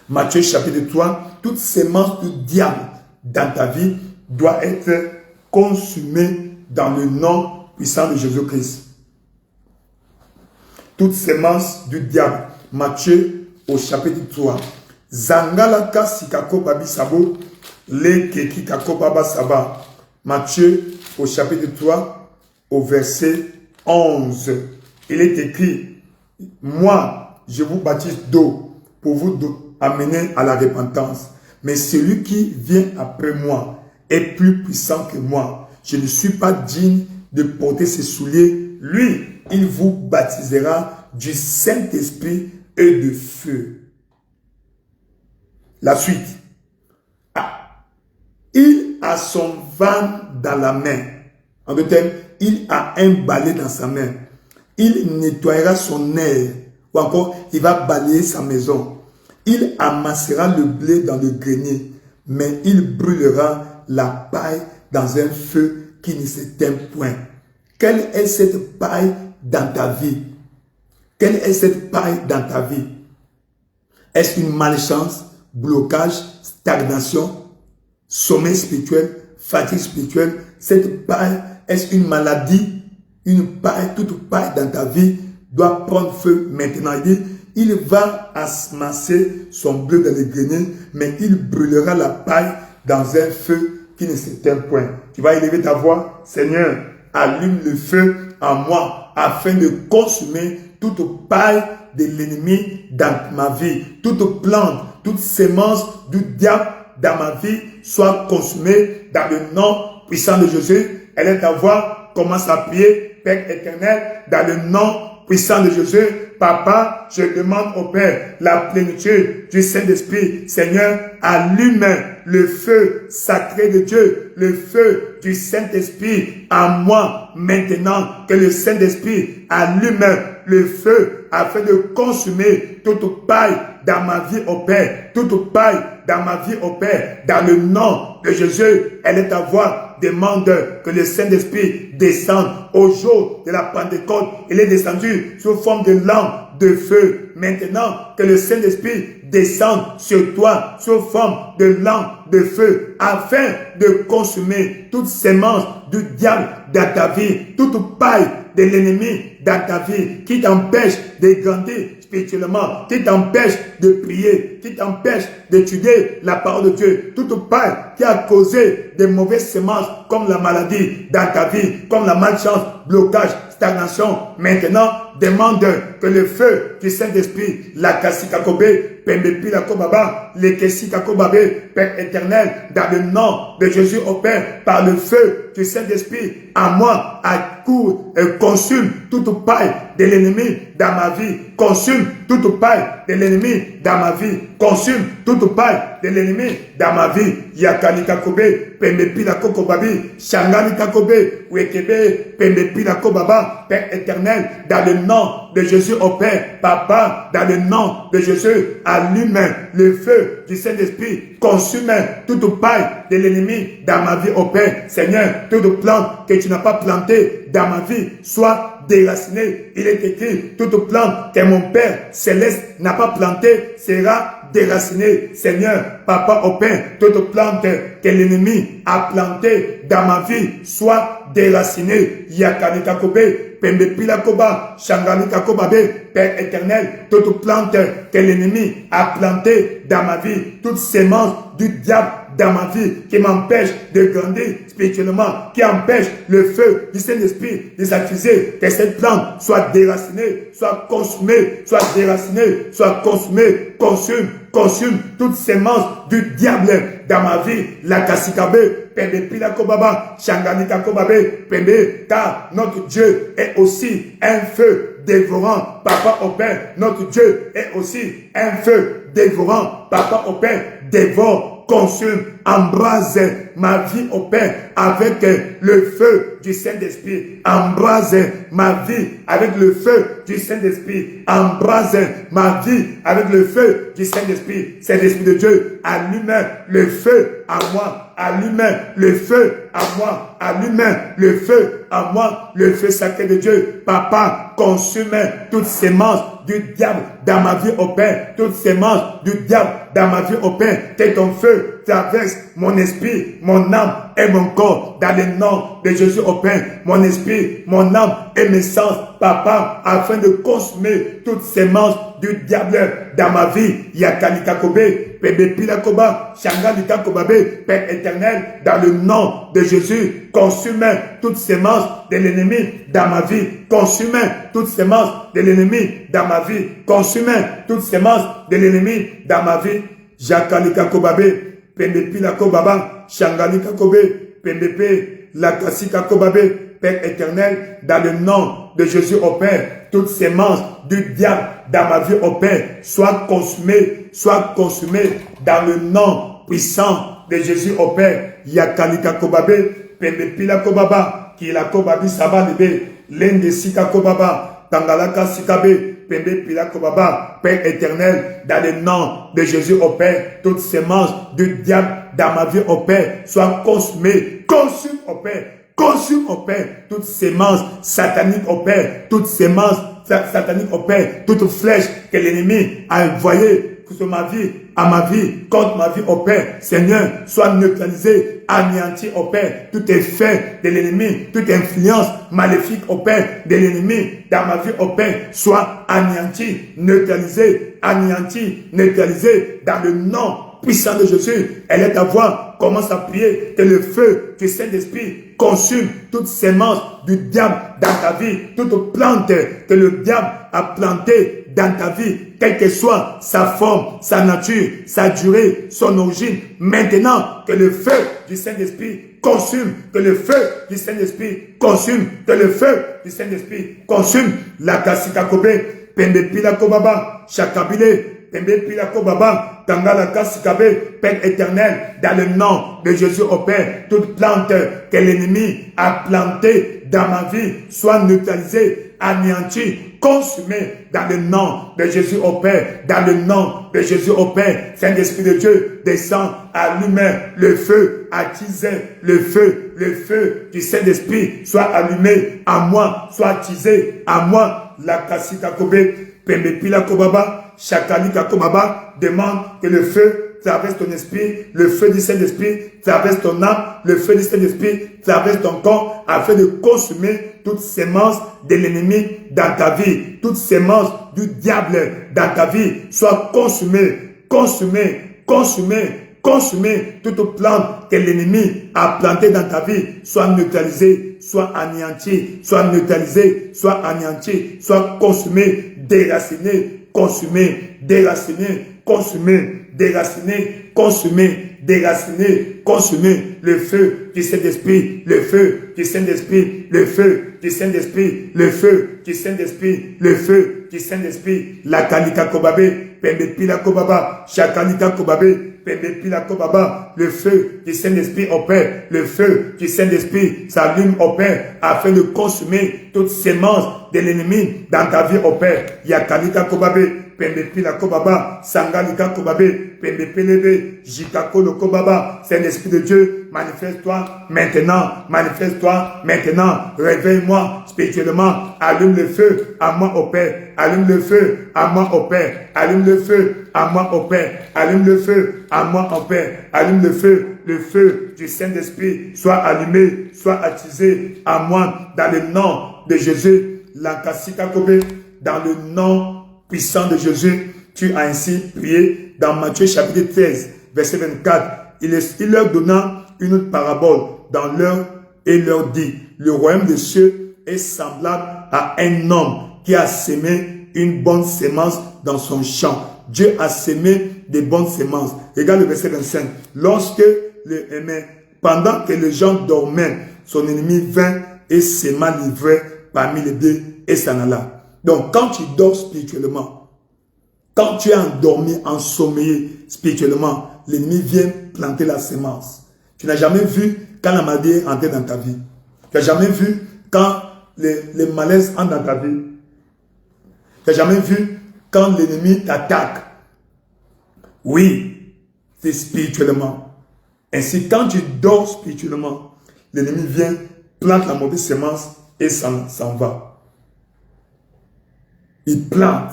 Speaker 1: Matthieu, chapitre 3, toute sémence du diable dans ta vie doit être consumée dans le nom puissant de Jésus-Christ. Toute sémence du diable. Matthieu au chapitre 3. Zangalaka sikako babi sabo, le keki kako baba saba. Matthieu au chapitre 3, au verset 11. Il est écrit, moi, je vous baptise d'eau pour vous amener à la repentance. Mais celui qui vient après moi est plus puissant que moi. Je ne suis pas digne de porter ses souliers. Lui, il vous baptisera du Saint-Esprit et de feu. La suite. Il a son van dans la main. En d'autres termes, il a un balai dans sa main. Il nettoiera son air. Ou encore, il va balayer sa maison. Il amassera le blé dans le grenier. Mais il brûlera la paille dans un feu qui ne s'éteint point. Quelle est cette paille dans ta vie? Quelle est cette paille dans ta vie? Est-ce une malchance, blocage, stagnation, sommeil spirituel, fatigue spirituelle? Cette paille, est-ce une maladie? Une paille, toute paille dans ta vie doit prendre feu maintenant. Il dit, il va amasser son bleu dans le grenier, mais il brûlera la paille dans un feu qui ne s'éteint point. Tu vas élever ta voix. Seigneur, allume le feu en moi afin de consumer toute paille de l'ennemi dans ma vie. Toute plante, toute sémence du diable dans ma vie soit consumée dans le nom puissant de Jésus. Élève ta voix, commence à prier. Père éternel, dans le nom puissant de Jésus, Papa, je demande au Père la plénitude du Saint-Esprit. Seigneur, allume le feu sacré de Dieu, le feu du Saint-Esprit en moi maintenant. Que le Saint-Esprit allume le feu afin de consumer toute paille dans ma vie au Père, toute paille dans ma vie au Père, dans le nom de Jésus. Elle est ta voix. Demande que le Saint-Esprit descende au jour de la Pentecôte. Il est descendu sous forme de lampe de feu. Maintenant, que le Saint-Esprit descende sur toi sous forme de lampe de feu afin de consumer toute sémence du diable dans ta vie, toute paille de l'ennemi dans ta vie qui t'empêche de grandir spirituellement, qui t'empêche de prier, qui t'empêche d'étudier la parole de Dieu, toute paille qui a causé des mauvaises semences comme la maladie dans ta vie, comme la malchance, blocage, stagnation. Maintenant, demande que le feu du Saint-Esprit, la kassikakobe, pembepi la kobaba, le kesikakobabe, Père éternel, dans le nom de Jésus au Père, par le feu du Saint-Esprit, à moi, accourt et consume toute paille de l'ennemi dans ma vie, consume toute paille de l'ennemi dans ma vie, consume toute paille de l'ennemi dans ma vie. Yakali kakobe, pembepi la kokobabi, shangani kakobe, wekebe, pembepi la kobaba, Père éternel, dans le nom de Jésus au Père, Papa, dans le nom de Jésus, allume le feu du Saint-Esprit, consume toute paille de l'ennemi dans ma vie au Père. Seigneur, toute plante que tu n'as pas plantée dans ma vie soit déracinée. Il est écrit, toute plante que mon Père céleste n'a pas plantée sera déracinée. Seigneur, Papa au Père, toute plante que l'ennemi a plantée dans ma vie soit déracinée. Yakanika kobe, pembe pila koba, shanganika kobabe, Père éternel, toute plante que l'ennemi a plantée dans ma vie, toute sémence du diable dans ma vie qui m'empêche de grandir spirituellement, qui empêche le feu du Saint-Esprit de s'accuser, que cette plante soit déracinée, soit consumée, soit déracinée, soit consumée, consume toute sémence du diable dans ma vie, la kassikabe, pembe pila kobaba, shanganika kobabe, pembe, car notre Dieu est aussi un feu dévorant, Papa au Père, notre Dieu est aussi un feu dévorant, Papa au Père, dévore, consume, embrase ma vie au Père avec le feu du Saint-Esprit, embrase ma vie avec le feu du Saint-Esprit, embrase ma vie avec le feu du Saint-Esprit. Saint-Esprit de Dieu, allume le feu à moi, allume le feu à moi, allume le feu à moi, le feu sacré de Dieu. Papa, consume toute sémence du diable dans ma vie au Père, toute sémence du diable dans ma vie au Père, que ton feu traverse mon esprit, mon âme et mon corps dans le nom de Jésus au Père, mon esprit, mon âme et mes sens, Papa, afin de consumer toute sémence du diable dans ma vie. Yakalika kobe, pebe pila koba, shangalika kobabe, Père éternel, dans le nom de Jésus, consume toute sémence de l'ennemi dans ma vie, consume toute sémence de l'ennemi dans ma vie, consume toute sémence de l'ennemi dans ma vie. Jakalika kobabe, pembe pila kobaba, shangalika kobe, pembe la kasika kobabe, Père éternel, dans le nom de Jésus au Père, toute sémence du diable dans ma vie au Père soit consumée soit consumé dans le nom puissant de Jésus au Père. Yakalika Kobabe, Pembe Pila Kobaba, Kila Kobabi Saba Lebe, Lende Sika Kobaba, Tangalaka Sikabe, Pembe Pila Kobaba, Père éternel, dans le nom de Jésus au Père, toute sémence du diable dans ma vie au Père, soit consumée, consume au Père, consume au Père, toute sémence satanique au Père, toute sémence satanique au Père, toute flèche que l'ennemi a envoyée sur ma vie, à ma vie, contre ma vie au Père, Seigneur, soit neutralisé, anéanti au Père, tout effet de l'ennemi, toute influence maléfique au Père de l'ennemi dans ma vie au Père, soit anéanti, neutralisé, anéanti, neutralisé dans le nom puissant de Jésus. Elle est à voir, commence à prier que le feu du Saint-Esprit consume toute sémence du diable dans ta vie, toute plante que le diable a plantée dans ta vie, quelle que soit sa forme, sa nature, sa durée, son origine. Maintenant, que le feu du Saint-Esprit consume, que le feu du Saint-Esprit consume, que le feu du Saint-Esprit consume. La kasika kobe, pembe pila kobaba, chakabile, pembe pila kobaba, tangala kasikabe, Père éternel, dans le nom de Jésus au Père, toute plante que l'ennemi a plantée dans ma vie soit neutralisée, anéantie, consumé dans le nom de Jésus au Père, dans le nom de Jésus au Père. Saint-Esprit de Dieu, descend, allume le feu, attise le feu du Saint-Esprit soit allumé à moi, soit attisé à moi. La kasika kobe, pembe pila kobaba, chakalika kobaba, demande que le feu traverse ton esprit, le feu du Saint-Esprit traverse ton âme, le feu du Saint-Esprit traverse ton corps, afin de consumer toute sémence de l'ennemi dans ta vie, toute sémence du diable dans ta vie, soit consumée, toute plante que l'ennemi a plantée dans ta vie, soit neutralisée, soit anéantie, soit neutralisée, soit anéantie, soit consumée, déracinée, consumée, déracinée, consumée, déraciné, consumé, déraciné, consumé, le feu du Saint-Esprit, le feu du Saint-Esprit, le feu du Saint-Esprit, le feu du Saint-Esprit, le feu du Saint-Esprit, la kalika kobabe, pembe pila kobaba, chakalika kobabe, pembe pila kobaba, le feu du Saint-Esprit au Père, le feu du Saint-Esprit s'allume au Père, afin de consumer toute sémence de l'ennemi dans ta vie au Père, yakalika kobabe, pembe pila kobaba, sangalika kobabe, pembe pelebe, jikako le kobaba. Saint-Esprit de Dieu, manifeste-toi maintenant, réveille-moi spirituellement, allume le feu à moi au Père, allume le feu à moi au Père, allume le feu à moi au Père, allume le feu à moi au Père, allume le feu du Saint-Esprit soit allumé, soit attisé à moi dans le nom de Jésus. Lankasika kobe, dans le nom puissant de Jésus, tu as ainsi prié dans Matthieu chapitre 13, verset 24. Il leur donna une autre parabole dans l'heure et leur dit, le royaume des cieux est semblable à un homme qui a sémé une bonne sémence dans son champ. Dieu a sémé des bonnes sémences. Regarde le verset 25. Pendant que les gens dormaient, son ennemi vint et séma l'ivraie parmi les deux et s'en alla. Donc, quand tu dors spirituellement, quand tu es endormi, ensommeillé spirituellement, l'ennemi vient planter la sémence. Tu n'as jamais vu quand la maladie est entrée dans ta vie. Tu n'as jamais vu quand les malaises entrent dans ta vie. Tu n'as jamais vu quand l'ennemi t'attaque. Oui, c'est spirituellement. Ainsi, quand tu dors spirituellement, l'ennemi vient, plante la mauvaise sémence et s'en va. Il plante.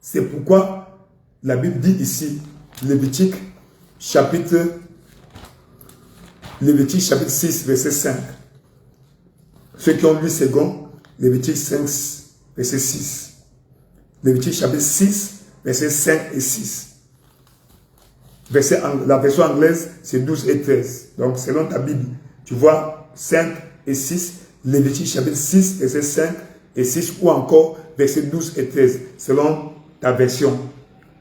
Speaker 1: C'est pourquoi la Bible dit ici, Lévitique chapitre 6, verset 5. Ceux qui ont lu second, Lévitique 5, verset 6. Lévitique chapitre 6, verset 5 et 6. La version anglaise, c'est 12 et 13. Donc, selon ta Bible, tu vois 5 et 6. Lévitique chapitre 6, verset 5 et 6, ou encore verset 12 et 13, selon ta version.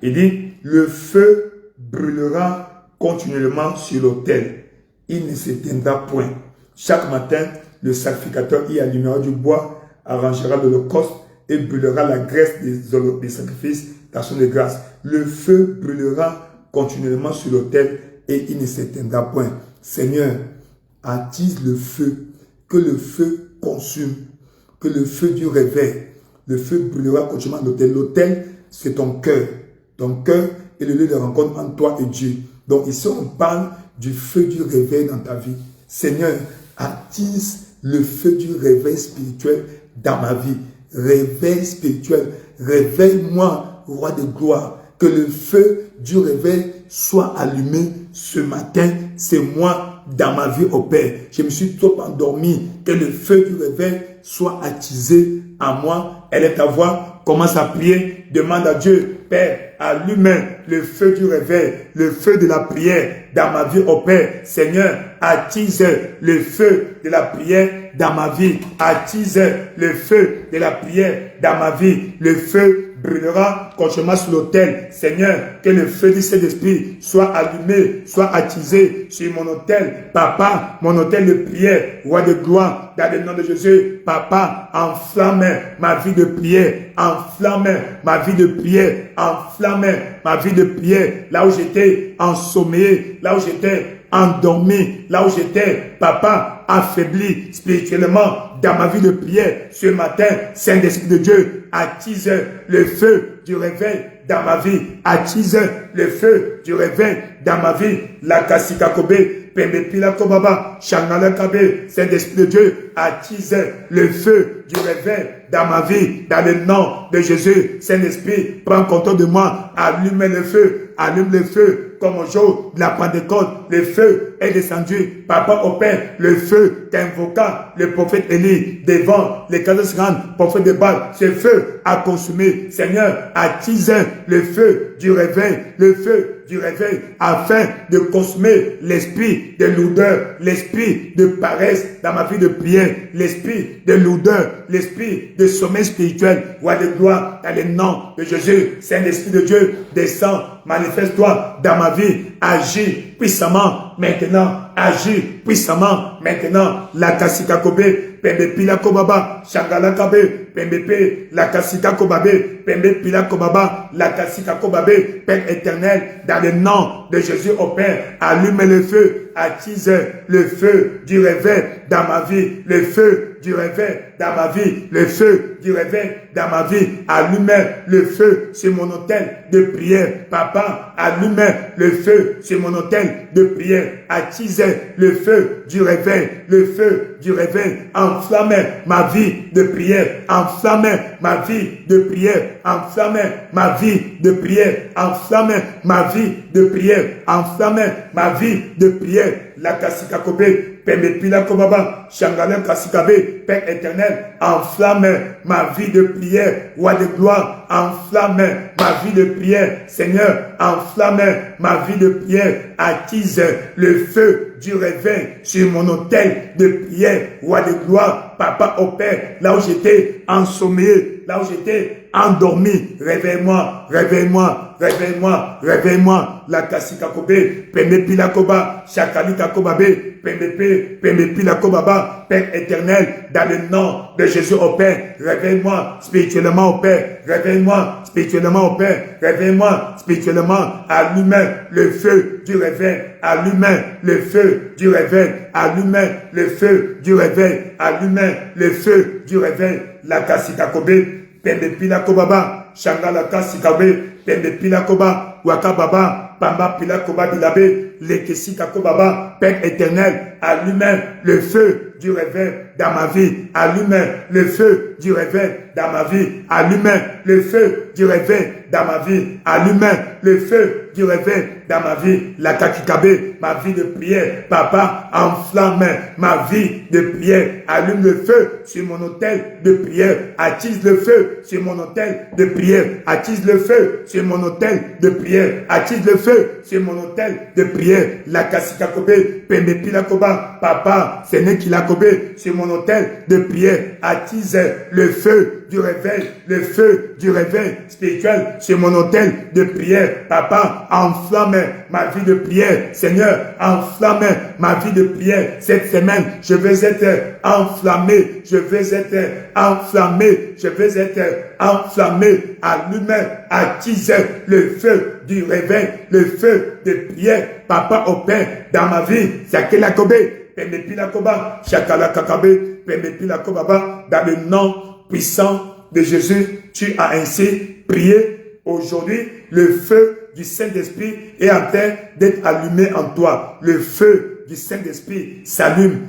Speaker 1: Il dit, le feu brûlera continuellement sur l'autel. Il ne s'éteindra point. Chaque matin, le sacrificateur y allumera du bois, arrangera l'holocauste et brûlera la graisse des sacrifices d'action de grâce. Le feu brûlera continuellement sur l'autel et il ne s'éteindra point. Seigneur, attise le feu, que le feu consume, que le feu du réveil, le feu brûlera continuellement l'autel. L'autel, c'est ton cœur. Ton cœur est le lieu de rencontre entre toi et Dieu. Donc ici, on parle du feu du réveil dans ta vie. Seigneur, attise le feu du réveil spirituel dans ma vie. Réveil spirituel. Réveille-moi, roi de gloire. Que le feu du réveil soit allumé ce matin. C'est moi dans ma vie au Père. Je me suis trop endormi. Que le feu du réveil soit attisé à moi. Élève ta voix. Commence à prier. Demande à Dieu. Père, allume le feu du réveil, le feu de la prière dans ma vie au Père. Seigneur, attise le feu de la prière dans ma vie. Attise le feu de la prière dans ma vie. Le feu brûlera continuellement sur l'autel. Seigneur, que le feu du Saint-Esprit soit allumé, soit attisé sur mon autel. Papa, mon autel de prière, roi de gloire, dans le nom de Jésus. Papa, enflamme ma vie de prière. Enflamme ma vie de prière. Enflamme ma vie de prière. Là où j'étais ensommeillé, là où j'étais endormi, là où j'étais, papa, affaibli spirituellement dans ma vie de prière. Ce matin, Saint-Esprit de Dieu, attise le feu du réveil dans ma vie. Attise le feu du réveil dans ma vie. La Kasika Kobe, Pembe Pila Kobaba, Shangala Kabe, Saint-Esprit de Dieu, attise le feu du réveil dans ma vie, dans le nom de Jésus. Saint-Esprit, prends contrôle de moi, allume le feu, comme au jour de la Pentecôte, le feu est descendu, papa au Père, le feu qu'invoqua le prophète Élie devant les 450 prophètes de Baal, ce feu a consumé. Seigneur, attise le feu du réveil, afin de consumer l'esprit de lourdeur, l'esprit de paresse dans ma vie de prière, l'esprit de lourdeur, l'esprit de sommeil spirituel. Roi de gloire, dans le nom de Jésus, Saint-Esprit de Dieu, descends, manifeste-toi dans ma vie, agis puissamment maintenant, agis puissamment maintenant. La Kasika Kobe, Pembe Pila Kobaba, Shangala Kabe, Pembe P, la Kasika Kobabe, Pembe Pila Kobaba, la Kasika Kobabe, Père éternel, dans le nom de Jésus au Père, allume le feu, attise le feu du réveil dans ma vie, le feu du réveil dans ma vie, le feu du réveil dans ma vie, allume le feu sur mon autel de prière. Papa, allume le feu sur mon autel de prière, attise le feu du réveil, enflamme ma vie de prière, enflamme ma vie de prière, enflamme ma vie de prière, enflamme ma vie de prière, enflamme ma vie de prière. La Kasika Kobe, Pembe Pila Kobaba, Shangala Kasikabe, Père éternel, enflamme ma vie de prière, roi de gloire, enflamme ma vie de prière, Seigneur, enflamme ma vie de prière, attise le feu du réveil sur mon autel de prière, roi de gloire, papa au Père, là où j'étais ensommeillé, là où j'étais endormi, réveille-moi, la Kasika Kobe, Pembe Pila Koba, Shakalika Kobabe, Pembe Pila Kobaba, Père éternel, dans le nom de Jésus au Père, réveille-moi spirituellement au Père, réveille-moi spirituellement au Père, réveille-moi spirituellement, allume le feu du réveil, allume le feu du réveil, allume le feu du réveil, allume le feu du réveil, la Kasika Kobe, Pembe Pila Kobaba, Shangala Kasikabe, Pembe Pila Koba, Wakababa, Pamba Pila Koba Bilabe, Lekesika Kobaba, Père éternel, allume le feu du réveil dans ma vie, allume le feu du réveil dans ma vie, allume le feu du réveil dans ma vie, allume le feu du réveil dans ma vie, la Kakikabe, ma vie de prière, papa, enflamme ma vie de prière, allume le feu sur mon autel de prière, attise le feu sur mon autel de prière, attise le feu sur mon autel de prière, attise le feu sur mon autel de prière, la Kasika Kobe, Pembe Pila Koba, papa, Seigneur qui l'a Kobe, sur mon autel de prière, attise le feu du réveil spirituel sur mon autel de prière, papa, enflamme enflamme ma vie de prière. Seigneur, enflamme ma vie de prière. Cette semaine, je vais être enflammé. Je vais être enflammé. Je vais être enflammé. Allumé, attisé le feu du réveil, le feu de prière. Papa au Père, dans ma vie, Sakela Kobe, Pemepila Koba, Shakala Kakabe, Pemepila Kobaba, dans le nom puissant de Jésus, tu as ainsi prié. Aujourd'hui, le feu du Saint-Esprit est en train d'être allumé en toi. Le feu du Saint-Esprit s'allume,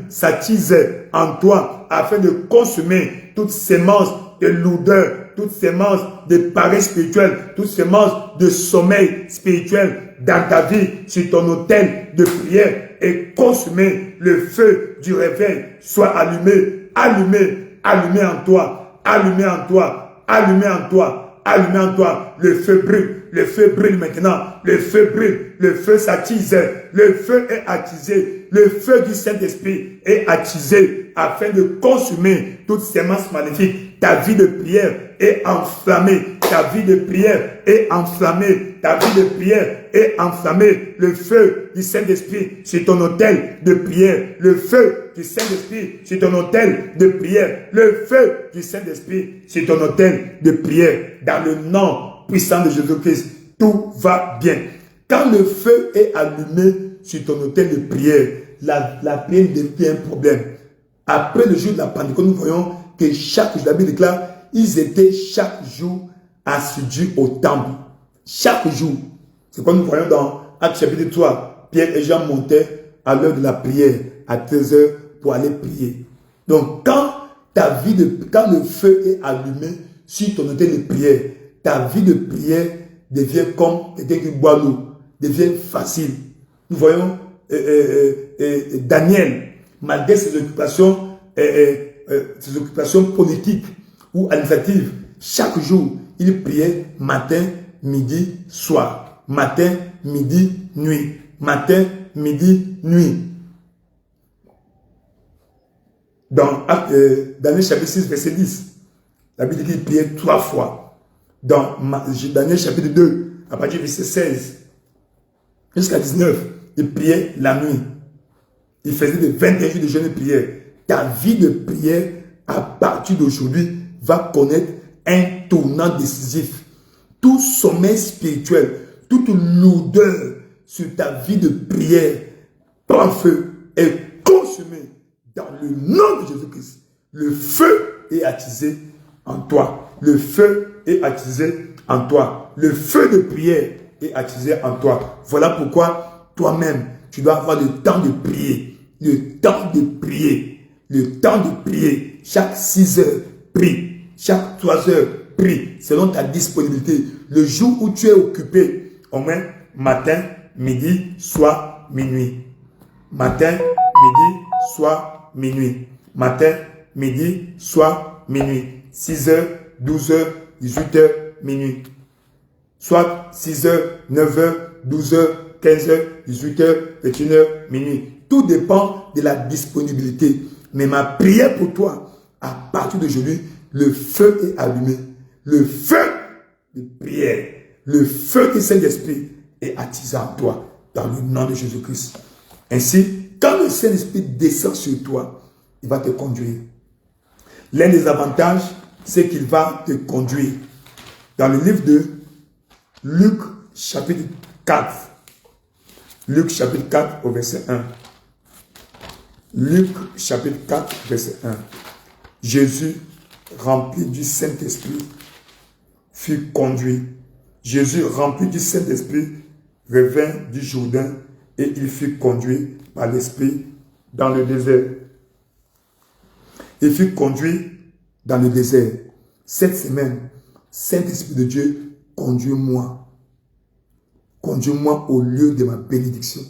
Speaker 1: s'attise en toi afin de consommer toute sémence de lourdeur, toute sémence de paresse spirituelle, toute sémence de sommeil spirituel dans ta vie, sur ton autel de prière, et consommer le feu du réveil. Soit allumé, allumé en toi, allumé en toi, allumé en toi, allumé en toi. Le feu brûle maintenant, le feu brûle, le feu s'attise, le feu est attisé, le feu du Saint-Esprit est attisé afin de consumer toute sémence maléfique. Ta vie de prière est enflammée, ta vie de prière est enflammée, ta vie de prière est enflammée. Le feu du Saint-Esprit sur ton autel de prière, le feu du Saint-Esprit sur ton autel de prière, le feu du Saint-Esprit sur ton autel de prière. Dans le nom puissant de Jésus-Christ, tout va bien. Quand le feu est allumé sur ton autel de prière, la prière devient un problème. Après le jour de la Pentecôte, nous voyons que chaque jour, la Bible déclare, ils étaient chaque jour assidus au temple. Chaque jour. C'est comme nous voyons dans Actes chapitre 3. Pierre et Jean montaient à l'heure de la prière, à 13 heures, pour aller prier. Donc, quand le feu est allumé sur ton autel de prière, ta vie de prière devient comme quelqu'un qui boit l'eau, devient facile. Nous voyons Daniel, malgré ses occupations politiques ou administratives, chaque jour, il priait matin, midi, soir. Matin, midi, nuit. Matin, midi, nuit. Dans Daniel chapitre 6, verset 10, la Bible dit qu'il priait 3 fois. Dans Daniel chapitre 2, à partir du verset 16 jusqu'à 19, il priait la nuit. Il faisait des 21 jours de jeûne et prière. Ta vie de prière, à partir d'aujourd'hui, va connaître un tournant décisif. Tout sommeil spirituel, toute lourdeur sur ta vie de prière, prend feu et consumé dans le nom de Jésus-Christ. Le feu est attisé en toi. Le feu est attisé en toi. Le feu de prière est attisé en toi. Voilà pourquoi toi-même, tu dois avoir le temps de prier. Le temps de prier. Le temps de prier. Chaque 6 heures, prie. Chaque 3 heures, prie. Selon ta disponibilité. Le jour où tu es occupé, au moins matin, midi, soir, minuit. Matin, midi, soir, minuit. Matin, midi, soir, minuit. 6 heures, 12 heures, 18 heures, minuit. Soit 6 heures, 9 heures, 12 heures, 15 heures, 18 heures, 21 heures, minuit. Tout dépend de la disponibilité. Mais ma prière pour toi, à partir d'aujourd'hui, le feu est allumé. Le feu de prière, le feu du Saint-Esprit est attisé en toi, dans le nom de Jésus-Christ. Ainsi, quand le Saint-Esprit descend sur toi, il va te conduire. L'un des avantages, c'est qu'il va te conduire. Dans le livre de Luc, chapitre 4. Luc, chapitre 4, au verset 1. Luc, chapitre 4, verset 1. Jésus, rempli du Saint-Esprit, fut conduit. Jésus, rempli du Saint-Esprit, revint du Jourdain et il fut conduit par l'Esprit dans le désert. Il fut conduit dans le désert. Cette semaine, Saint-Esprit de Dieu, conduis-moi. Conduis-moi au lieu de ma bénédiction.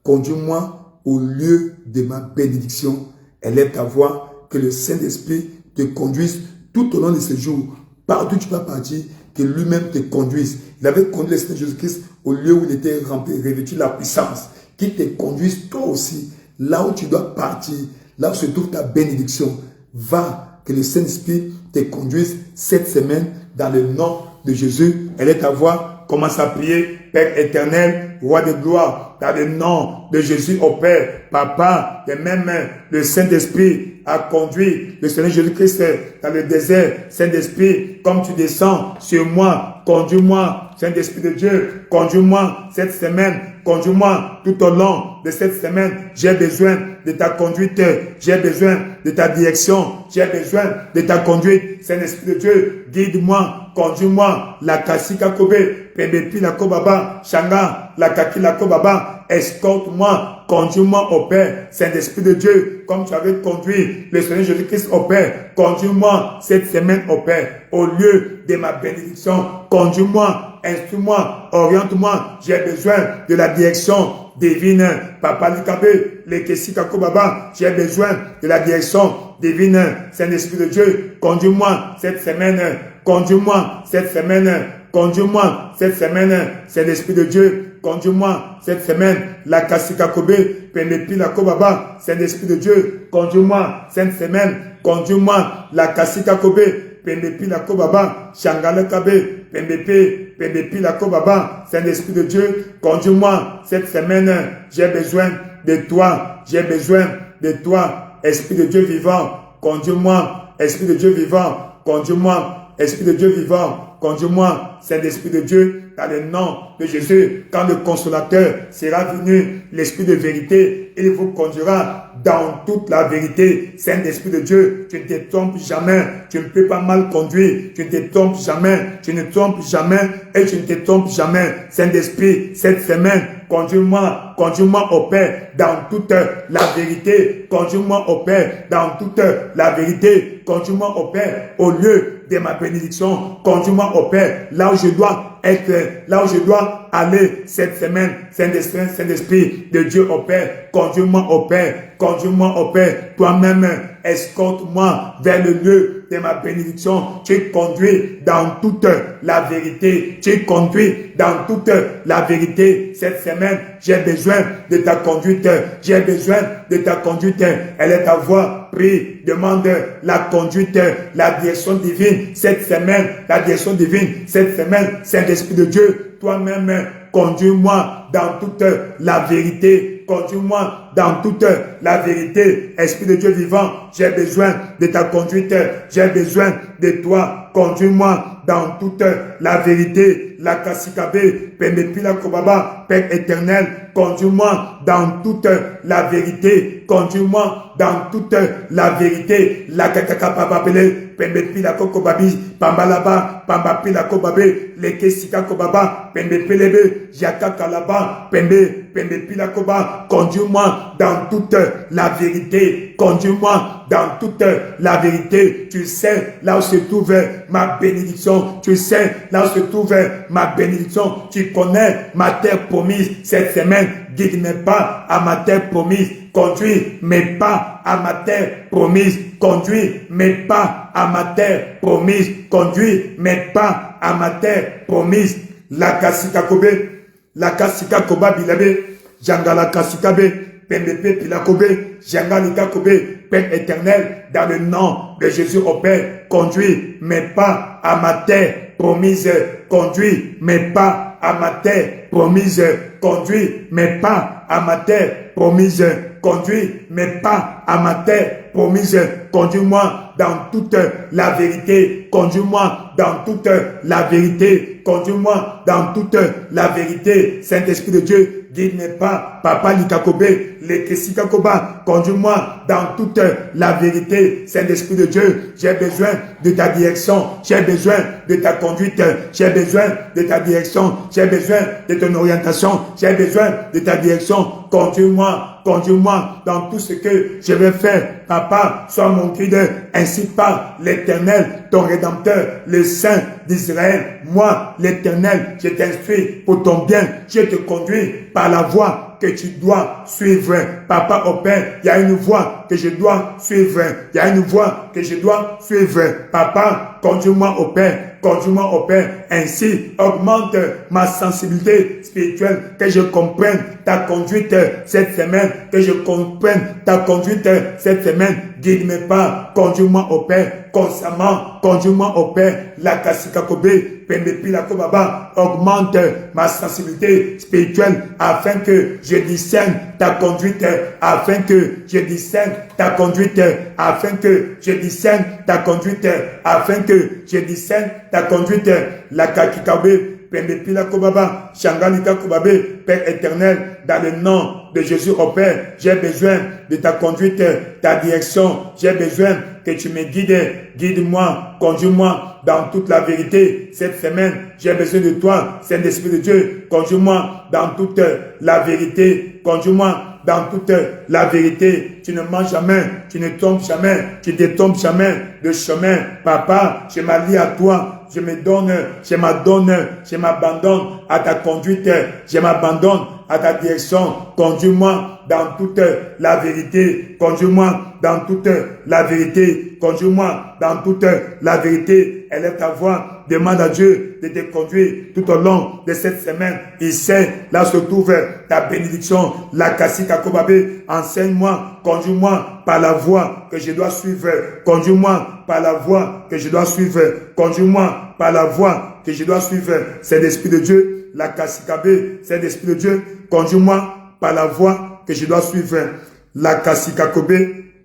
Speaker 1: Conduis-moi au lieu de ma bénédiction. Élève ta voix, que le Saint-Esprit te conduise tout au long de ce jour. Partout où tu vas partir, que lui-même te conduise. Il avait conduit le Seigneur Jésus-Christ au lieu où il était rempli, revêtu de la puissance. Qu'il te conduise toi aussi, là où tu dois partir, là où se trouve ta bénédiction. Va, que le Saint-Esprit te conduise cette semaine dans le nom de Jésus. Elle est ta voix. commence à prier. Père éternel, roi de gloire, dans le nom de Jésus au Père, Papa, de même le Saint-Esprit a conduit le Seigneur Jésus-Christ dans le désert. Saint-Esprit, comme tu descends sur moi, conduis-moi, Saint-Esprit de Dieu, conduis-moi cette semaine, conduis-moi tout au long de cette semaine. J'ai besoin de ta conduite, j'ai besoin de ta direction, j'ai besoin de ta conduite. Saint-Esprit de Dieu, guide-moi, conduis-moi, la kasika kobe, pebepi la kobaba, shanga, la kaki la kobaba, escorte-moi, conduis-moi au Père, Saint-Esprit de Dieu, comme tu avais conduit le Seigneur Jésus-Christ au Père, conduis-moi cette semaine au Père, au lieu de ma bénédiction, conduis-moi, instruis-moi, oriente-moi, j'ai besoin de la direction divine, Papa Likabe, le Kesika Kobaba, j'ai besoin de la direction divine, Saint-Esprit de Dieu, conduis-moi cette semaine, conduis-moi cette semaine, conduis-moi cette semaine, Saint-Esprit de Dieu, conduis-moi cette semaine, la Kasika Kobe, Penepi la Kobaba, Saint-Esprit de Dieu, conduis-moi cette semaine, conduis-moi, la Kasika Kobe, Penepi la Kobaba, Shangala Kabe, Penepi la Kobaba, Saint-Esprit de Dieu, conduis-moi cette semaine, j'ai besoin de toi, j'ai besoin de toi, Esprit de Dieu vivant, conduis-moi, Esprit de Dieu vivant, conduis-moi, Esprit de Dieu vivant, conduis-moi, Saint-Esprit de Dieu, dans le nom de Jésus, quand le consolateur sera venu, l'Esprit de vérité, il vous conduira dans toute la vérité. Saint-Esprit de Dieu, tu ne te trompes jamais, tu ne peux pas mal conduire, tu ne te trompes jamais, tu ne te trompes jamais et tu ne te trompes jamais. Saint-Esprit, cette semaine, conduis-moi au Père dans toute la vérité, conduis-moi au Père dans toute la vérité, conduis-moi au Père au lieu de ma bénédiction, conduis-moi au Père là où je dois être, là où je dois aller cette semaine. Saint-Esprit de Dieu au Père, conduis-moi au Père, conduis-moi au Père, toi-même escorte-moi vers le lieu de ma bénédiction. Tu conduis dans toute la vérité, tu conduis dans toute la vérité. Cette semaine, j'ai besoin de ta conduite, j'ai besoin de ta conduite. Elle est ta voix, prie, demande la conduite, la direction divine. Cette semaine, la direction divine, cette semaine, Saint-Esprit de Dieu, toi-même, conduis-moi dans toute la vérité, conduis-moi dans toute la vérité. Esprit de Dieu vivant, j'ai besoin de ta conduite, j'ai besoin de toi, conduis-moi dans toute la vérité. La Kasikabe, Pemepila Kobaba, Père éternel, conduis-moi dans toute la vérité, conduis-moi dans toute la vérité. La Kakakapapapele, Pembepila Kokobabi, Pambalaba, Pambapila Kobabe, Lekesika Kobaba, Pembepelebe, Jakakalaba, Pembepila Koba, conduis-moi dans toute la vérité, conduis-moi dans toute la vérité. Tu sais là où se trouve ma bénédiction, tu sais là où se trouve ma bénédiction, tu connais ma terre promise. Cette semaine, guide mes pas à ma terre promise, conduis mes pas à ma terre promise, conduis mes pas à ma terre promise, conduis mes pas à ma terre promise. La Kasika Kobe, la Kasika Koba Bilabe, Jangala Kasikabe, Pembepe Pilakobe, Jangalika Kobe, Père éternel, dans le nom de Jésus au Père, conduis mes pas à ma terre promise, conduis mes pas à ma terre promise, conduis mes pas à ma terre promise, conduis mes pas à ma terre promise, conduis-moi dans toute la vérité, conduis-moi dans toute la vérité, conduis-moi dans toute la vérité. Saint-Esprit de Dieu, guide mes pas, Papa Likakobe, Lekesikakoba, conduis-moi dans toute la vérité. Saint-Esprit de Dieu, j'ai besoin de ta direction, j'ai besoin de ta conduite, j'ai besoin de ta direction, j'ai besoin de ton orientation, j'ai besoin de ta direction. Conduis-moi dans tout ce que je vais faire. Papa, sois mon guide, ainsi par l'Éternel, ton Rédempteur, le Saint d'Israël. Moi, l'Éternel, je t'instruis pour ton bien. Je te conduis par la voie que tu dois suivre. Papa au Père, il y a une voie que je dois suivre. Il y a une voie que je dois suivre. Papa, conduis-moi au Père. Conduis-moi au Père. Ainsi, augmente ma sensibilité spirituelle, que je comprenne ta conduite cette semaine, que je comprenne ta conduite cette semaine. Guide mes pas, conduis-moi au Père. Constamment, conduis-moi au Père. La Kassikakobe, Pembepi la Kobaba, augmente ma sensibilité spirituelle afin que je discerne ta conduite, afin que je discerne ta conduite, afin que je discerne ta conduite, afin que je discerne ta conduite. La Kakikabe, Pembepila Kobaba, Shangalika Kobabe, Père éternel, dans le nom de Jésus au Père, j'ai besoin de ta conduite, ta direction, j'ai besoin que tu me guides, guide-moi, conduis-moi dans toute la vérité. Cette semaine, j'ai besoin de toi, Saint-Esprit de Dieu, conduis-moi dans toute la vérité, conduis-moi dans toute la vérité. Tu ne mens jamais, tu ne tombes jamais, tu ne tombes jamais de chemin. Papa, je m'allie à toi. Je me donne, je m'adonne, je m'abandonne à ta conduite, je m'abandonne à ta direction. Conduis-moi dans toute la vérité, conduis-moi dans toute la vérité, conduis-moi dans toute la vérité. Élève ta voix, demande à Dieu de te conduire tout au long de cette semaine. Il sait, là se trouve ta bénédiction. La Kassika Kobabe, enseigne-moi, conduis-moi par la voie que je dois suivre. Conduis-moi par la voie que je dois suivre. Conduis-moi par la voie que je dois suivre. C'est l'Esprit de Dieu. La Kassikabe, c'est l'Esprit de Dieu. Conduis-moi par la voie que je dois suivre. La Kassikakobe,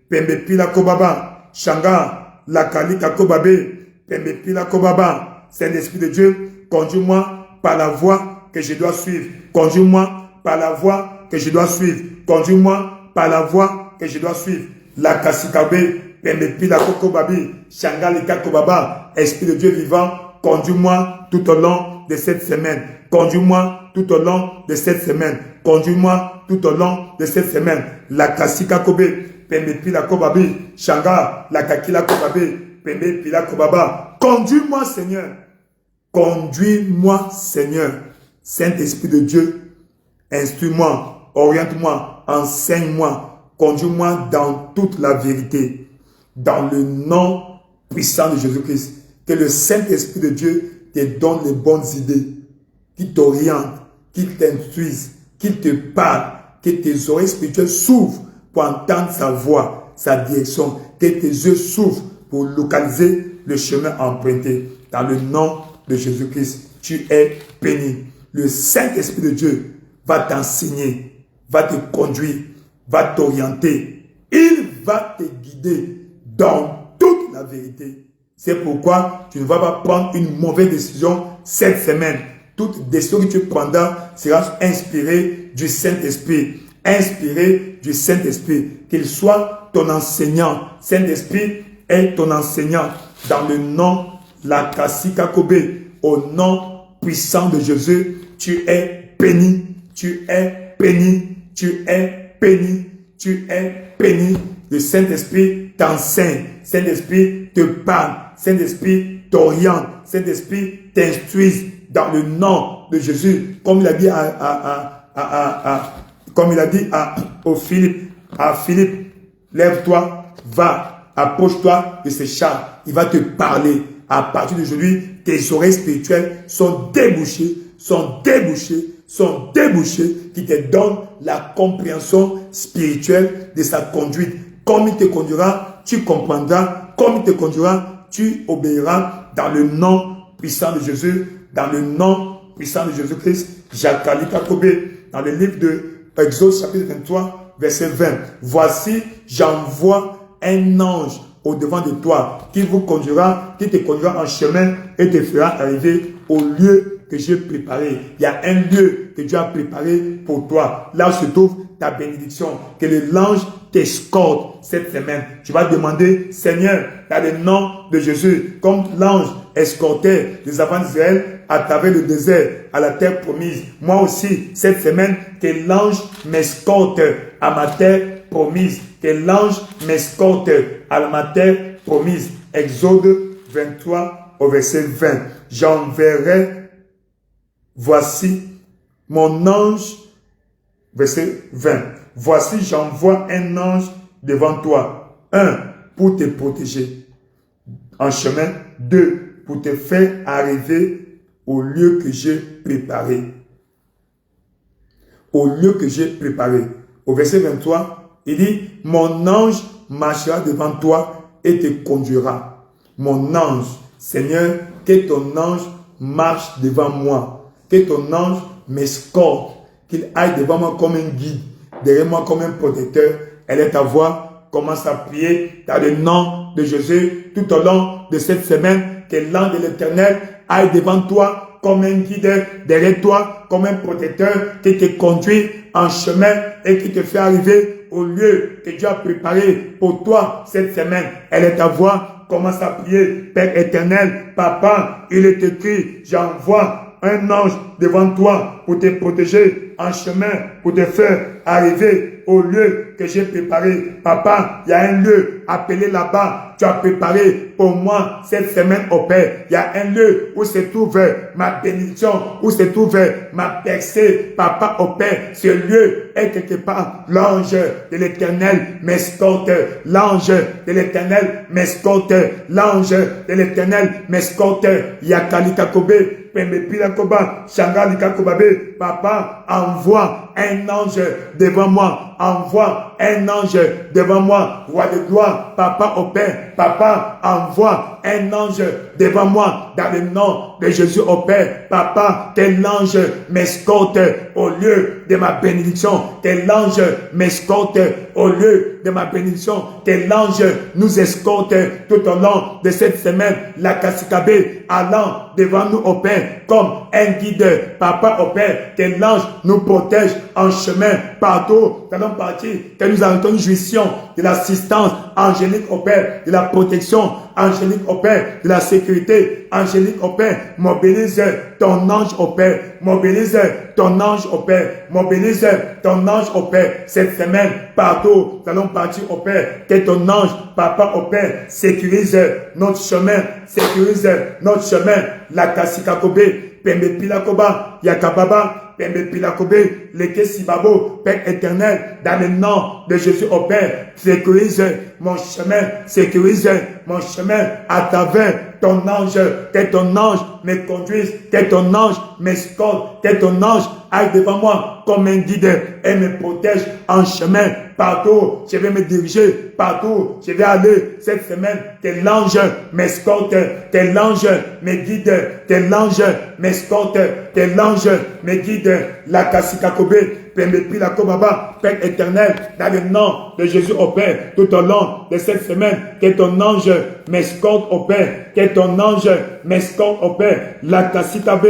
Speaker 1: Pembepila Kobaba, Shanga, la Kalika Kobabe, Pembepila Kobaba, c'est l'Esprit de Dieu. Conduis-moi par la voie que je dois suivre. Conduis-moi par la voie que je dois suivre. Conduis-moi par la voie que je dois suivre. La Kassikabe, Pembepila Kobabi, Shanga Lika Kobaba, Esprit de Dieu vivant, conduis-moi tout au long de cette semaine. Conduis-moi tout au long de cette semaine. Conduis-moi tout au long de cette semaine. La Kassika Kobe, Pembepila Kobabi, Shanga, la Kakila Kobabe, Pembepila Kobaba. Conduis-moi, Seigneur. Conduis-moi, Seigneur. Saint-Esprit de Dieu, instruis-moi, oriente-moi, enseigne-moi, conduis-moi dans toute la vérité. Dans le nom puissant de Jésus-Christ. Que le Saint-Esprit de Dieu te donne les bonnes idées, qu'il t'oriente, qu'il t'instruise, qu'il te parle, que tes oreilles spirituelles s'ouvrent pour entendre sa voix, sa direction, que tes yeux s'ouvrent pour localiser le chemin emprunté. Dans le nom de Jésus-Christ, tu es béni. Le Saint-Esprit de Dieu va t'enseigner, va te conduire, va t'orienter. Il va te guider dans toute la vérité. C'est pourquoi tu ne vas pas prendre une mauvaise décision cette semaine. Toute décision que tu prendras sera inspirée du Saint-Esprit. Inspirée du Saint-Esprit. Qu'il soit ton enseignant. Saint-Esprit est ton enseignant. Dans le nom, la Kassika Kobe, au nom puissant de Jésus, tu es béni. Tu es béni. Tu es béni. Tu es béni. Le Saint-Esprit t'enseigne. Saint-Esprit te parle. Saint-Esprit t'oriente. Saint-Esprit t'instruise dans le nom de Jésus. Comme il a dit à Philippe, lève-toi, va, approche-toi de ce char. Il va te parler. À partir d'aujourd'hui, tes oreilles spirituelles sont débouchées, qui te donnent la compréhension spirituelle de sa conduite. Comme il te conduira, tu comprendras. Comme il te conduira, tu obéiras dans le nom puissant de Jésus, dans le nom puissant de Jésus-Christ. Jakalika Kobe, dans le livre de Exode chapitre 23, verset 20. Voici, j'envoie un ange au devant de toi qui te conduira en chemin et te fera arriver au lieu que j'ai préparé. Il y a un lieu que Dieu a préparé pour toi. Là où se trouve ta bénédiction. Que l'ange t'escorte cette semaine. Tu vas demander, Seigneur, dans le nom de Jésus, comme l'ange escortait les enfants d'Israël à travers le désert, à la terre promise. Moi aussi, cette semaine, que l'ange m'escorte à ma terre promise. Que l'ange m'escorte à ma terre promise. Exode 23 au verset 20. J'enverrai, voici mon ange, verset 20. Voici, j'envoie un ange devant toi. 1, pour te protéger en chemin. 2, pour te faire arriver au lieu que j'ai préparé. Au lieu que j'ai préparé. Au verset 23, il dit, mon ange marchera devant toi et te conduira. Mon ange, Seigneur, que ton ange marche devant moi. Que ton ange m'escorte. Qu'il aille devant moi comme un guide, derrière moi comme un protecteur. Elle est ta voix. Commence à prier dans le nom de Jésus tout au long de cette semaine. Que l'ange de l'Éternel aille devant toi comme un guide, derrière toi comme un protecteur qui te conduit en chemin et qui te fait arriver au lieu que Dieu a préparé pour toi cette semaine. Elle est ta voix. Commence à prier. Père éternel, Papa, il est écrit, j'envoie un ange devant toi pour te protéger en chemin, pour te faire arriver au lieu que j'ai préparé. Papa, il y a un lieu appelé là-bas. Tu as préparé pour moi cette semaine au Père. Il y a un lieu où se trouve ma bénédiction, où se trouve ma percée. Papa au Père, ce lieu est quelque part. L'ange de l'Éternel m'escorte. L'ange de l'Éternel m'escorte. L'ange de l'Éternel m'escorte. Yakalika Kobe. Papa, envoie un ange devant moi. Envoie un ange devant moi. Roi de gloire, Papa au Père. Papa, envoie un ange devant moi. Dans le nom de Jésus au Père. Papa, que l'ange m'escorte au lieu de ma bénédiction. Que l'ange m'escorte au lieu de ma bénédiction. Que l'ange nous escorte tout au long de cette semaine. La Kasikabe allant devant nous au Père comme un guide. Papa au Père, que l'ange nous protège en chemin partout. Nous allons partir. Que nous avons une jouisson de l'assistance angélique au Père, de la protection angélique au Père, de la sécurité angélique au Père. Mobilise ton ange au Père. Mobilise ton ange au Père. Mobilise ton ange au Père. Cette semaine, partout, nous allons partir au Père. Que ton ange, Papa au Père, sécurise notre chemin. Sécurise notre chemin. La Kasikakobe, Pembe Pilakoba, Yakababa, Pembe Pilakobe, Leke Sibabo, Père éternel, dans le nom de Jésus au Père, sécurise mon chemin, sécurise mon chemin à travers ton ange, que ton ange me conduise, que ton ange m'escorte, que ton ange aille devant moi comme un guide et me protège en chemin. Partout, je vais me diriger, partout, je vais aller cette semaine, que l'ange m'escorte, que l'ange me guide, que l'ange m'escorte, que l'ange me guide. La Kasikakobe, Père éternel, dans le nom de Jésus au Père, tout au long de cette semaine, que ton ange m'escorte au Père, que ton ange m'escorte au Père. La Kasikabe,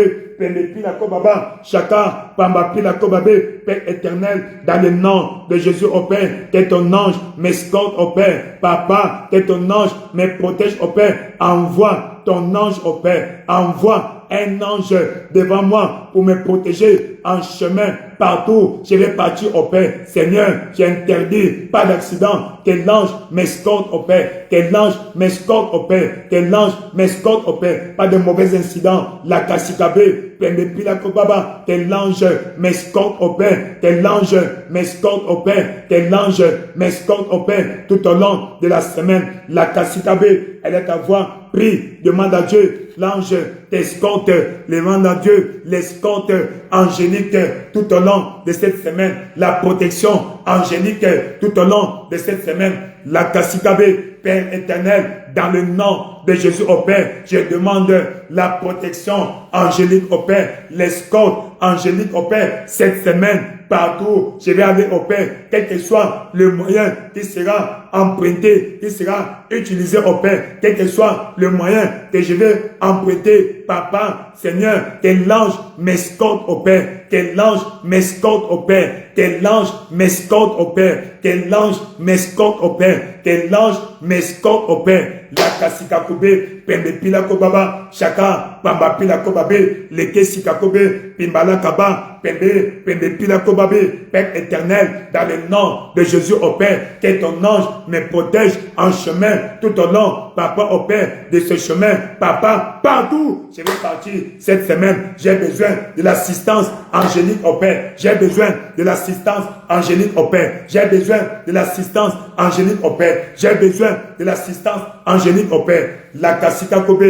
Speaker 1: Chaka, Pamba Pila Kobabe, Père éternel, dans le nom de Jésus au Père, que ton ange m'escorte au Père. Papa, que ton ange me protège au Père. Envoie ton ange au Père. Envoie un ange devant moi pour me protéger en chemin partout. Je vais partir au Père. Seigneur, j'interdis pas d'accident. Que l'ange m'escorte au Père. Que l'ange m'escorte au Père. Que l'ange m'escorte au Père. Pas de mauvais incidents. La Kasikabe, que l'ange m'escorte au Père. Que l'ange m'escorte au Père. Que l'ange m'escorte au Père. Tout au long de la semaine. La Kasikabe, elle est ta voix. Prie, demande à Dieu. L'ange t'escorte, demande à Dieu l'escorte angélique tout au long de cette semaine. La protection angélique tout au long de cette semaine. La Kasikabe, Père éternel, dans le nom de Jésus au Père, je demande la protection angélique au Père, l'escorte angélique au Père, cette semaine, partout, je vais aller au Père, quel que soit le moyen qui sera emprunté, qui sera utilisé au Père, quel que soit le moyen que je vais emprunter, Papa, Seigneur, que l'ange m'escorte au Père, que l'ange m'escorte au Père, que l'ange m'escorte au Père, que l'ange m'escorte au Père, que l'ange m'escorte au Père. La Kasikakobe, Pembe Pilakobaba, Chaka, Pamba Pilakobabe, Leke Sikakobe, Pimbala Kaba, Pembe Pilakobabe, Père éternel, dans le nom de Jésus au Père, que ton ange me protège en chemin tout au long, Papa au Père, de ce chemin, Papa, partout, je vais partir cette semaine, j'ai besoin de l'assistance angélique au Père, j'ai besoin de l'assistance l'assistance angélique au Père. J'ai besoin de l'assistance angélique au Père. J'ai besoin de l'assistance angélique au Père. La Kasika Kobe,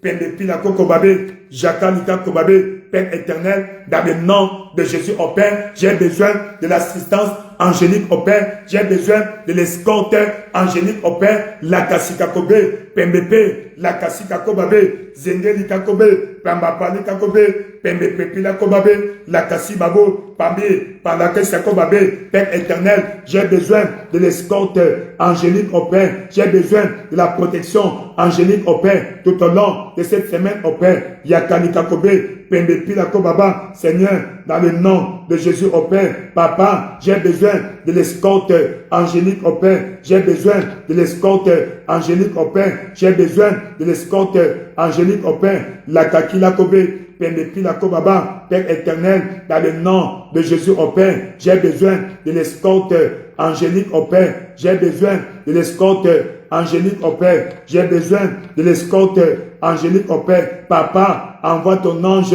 Speaker 1: Pendepi la Kokobabe, Jakalika Kobabe, Père éternel, dans le nom de Jésus au Père, j'ai besoin de l'assistance angélique au Père. J'ai besoin de l'escorte angélique au Père. La Kasika Kobe, Pembepe, la Kasika Kobabe, Zengelika Kobe, Pambapalika Kobe, Pembepe la Kobabe, la Kasibabo, Pambi, Palakesa Kobabe, Père éternel, j'ai besoin de l'escorte angélique au Père. J'ai besoin de la protection angélique au Père tout au long de cette semaine au Père. Yakalika Kobe, Pembepe la Kobaba, Seigneur, dans le nom de Jésus au Père. Papa, j'ai besoin de l'escorte angélique au Père. J'ai besoin de l'escorte angélique au Père. J'ai besoin de l'escorte angélique au Père. La Kakila Kobe, Pembepi la Kobaba, Père éternel, dans le nom de Jésus au Père. J'ai besoin de l'escorte angélique au Père. J'ai besoin de l'escorte angélique au Père. J'ai besoin de l'escorte angélique au Père. Papa, envoie ton ange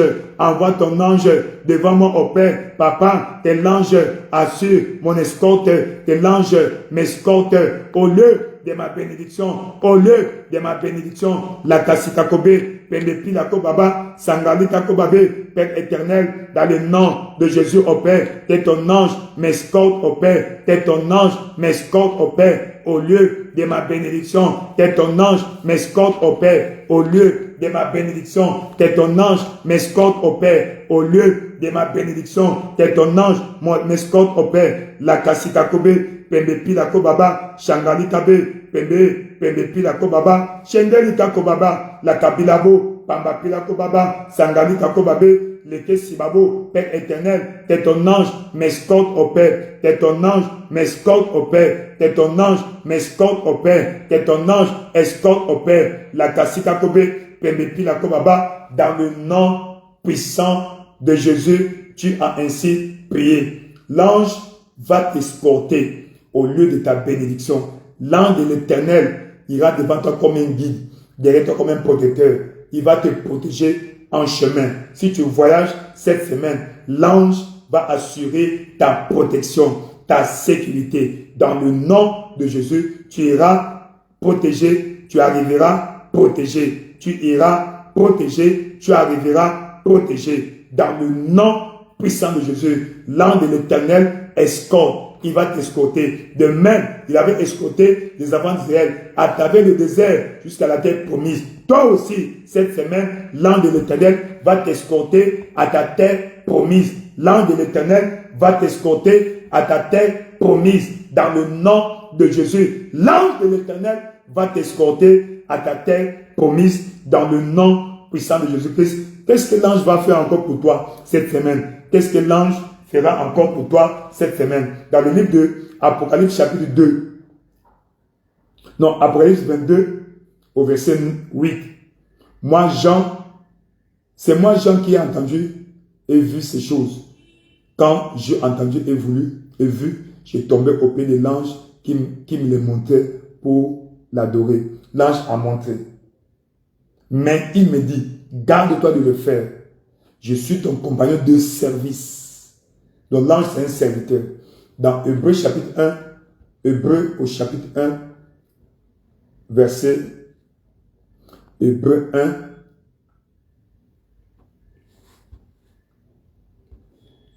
Speaker 1: devant moi au Père. Papa, tes anges assurent mon escorte, tes anges m'escortent au lieu de ma bénédiction, au lieu de ma bénédiction. La Kasika Kobe, Pendepi la Kobaba, Sangalika Kobabe, Père éternel, dans le nom de Jésus au Père, que ton ange m'escorte au Père, que ton ange m'escorte au Père, au lieu de ma bénédiction, que ton ange m'escorte au Père, au lieu de ma bénédiction, que ton ange m'escorte au Père, au lieu de ma bénédiction, que ton ange m'escorte au Père. La Kasika Kobe, Pembepi la Kobaba, Shangalika Be, Pembepi la Kobaba, Shengelika Kobaba, la Kabilabo, Pambapi la Kobaba, Sangalika Kobabe, Leke Sibabo, Père éternel, que ton ange m'escorte au Père, que ton ange m'escorte au Père, que ton ange m'escorte au Père, que ton ange escorte au Père. La Kasika Kobe, Pembepi la Kobaba, dans le nom puissant de Jésus, tu as ainsi prié. L'ange va t'escorter au lieu de ta bénédiction. L'ange de l'Éternel ira devant toi comme un guide, derrière toi comme un protecteur. Il va te protéger en chemin. Si tu voyages cette semaine, l'ange va assurer ta protection, ta sécurité. Dans le nom de Jésus, tu iras protégé, tu arriveras protégé. Tu iras protégé, tu arriveras protégé. Dans le nom puissant de Jésus, l'ange de l'Éternel escorte. Il va t'escorter. De même, il avait escorté les enfants d'Israël à travers le désert jusqu'à la terre promise. Toi aussi, cette semaine, l'ange de l'Éternel va t'escorter à ta terre promise. L'ange de l'Éternel va t'escorter à ta terre promise. Dans le nom de Jésus, l'ange de l'Éternel va t'escorter à ta terre promise. Dans le nom puissant de Jésus-Christ. Qu'est-ce que l'ange va faire encore pour toi cette semaine? Qu'est-ce que l'ange fera encore pour toi cette semaine? Dans le livre de Apocalypse chapitre 2. Non, Apocalypse 22 au verset 8. Moi, Jean, c'est moi, Jean, qui ai entendu et vu ces choses. Quand j'ai entendu et voulu et vu, j'ai tombé au pied de l'ange qui me les montrait pour l'adorer. L'ange a montré. Mais il me dit, garde-toi de le faire. Je suis ton compagnon de service. Donc l'ange, c'est un serviteur. Dans Hébreu chapitre 1, Hébreu au chapitre 1, verset Hébreu 1,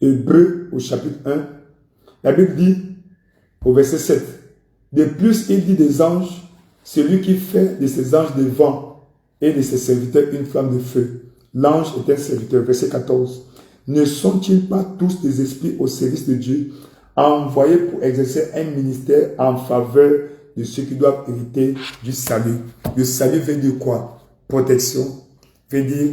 Speaker 1: Hébreu au chapitre 1, la Bible dit au verset 7, de plus il dit des anges, celui qui fait de ses anges des vents et de ses serviteurs une flamme de feu. L'ange est un serviteur. Verset 14. Ne sont-ils pas tous des esprits au service de Dieu, envoyés pour exercer un ministère en faveur de ceux qui doivent hériter du salut? Le salut veut dire quoi? Protection, veut dire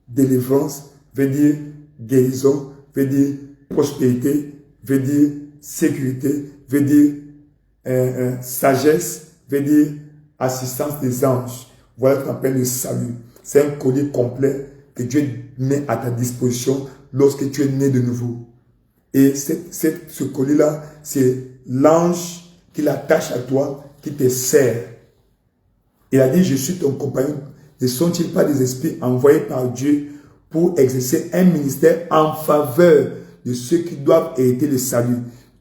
Speaker 1: délivrance, veut dire guérison, veut dire prospérité, veut dire sécurité, veut dire sagesse, veut dire assistance des anges. Voilà ce qu'on appelle le salut. C'est un collier complet que Dieu met à ta disposition lorsque tu es né de nouveau. Et ce collier-là, c'est l'ange qui l'attache à toi, qui te sert. Il a dit, je suis ton compagnon. Ne sont-ils pas des esprits envoyés par Dieu pour exercer un ministère en faveur de ceux qui doivent hériter le salut.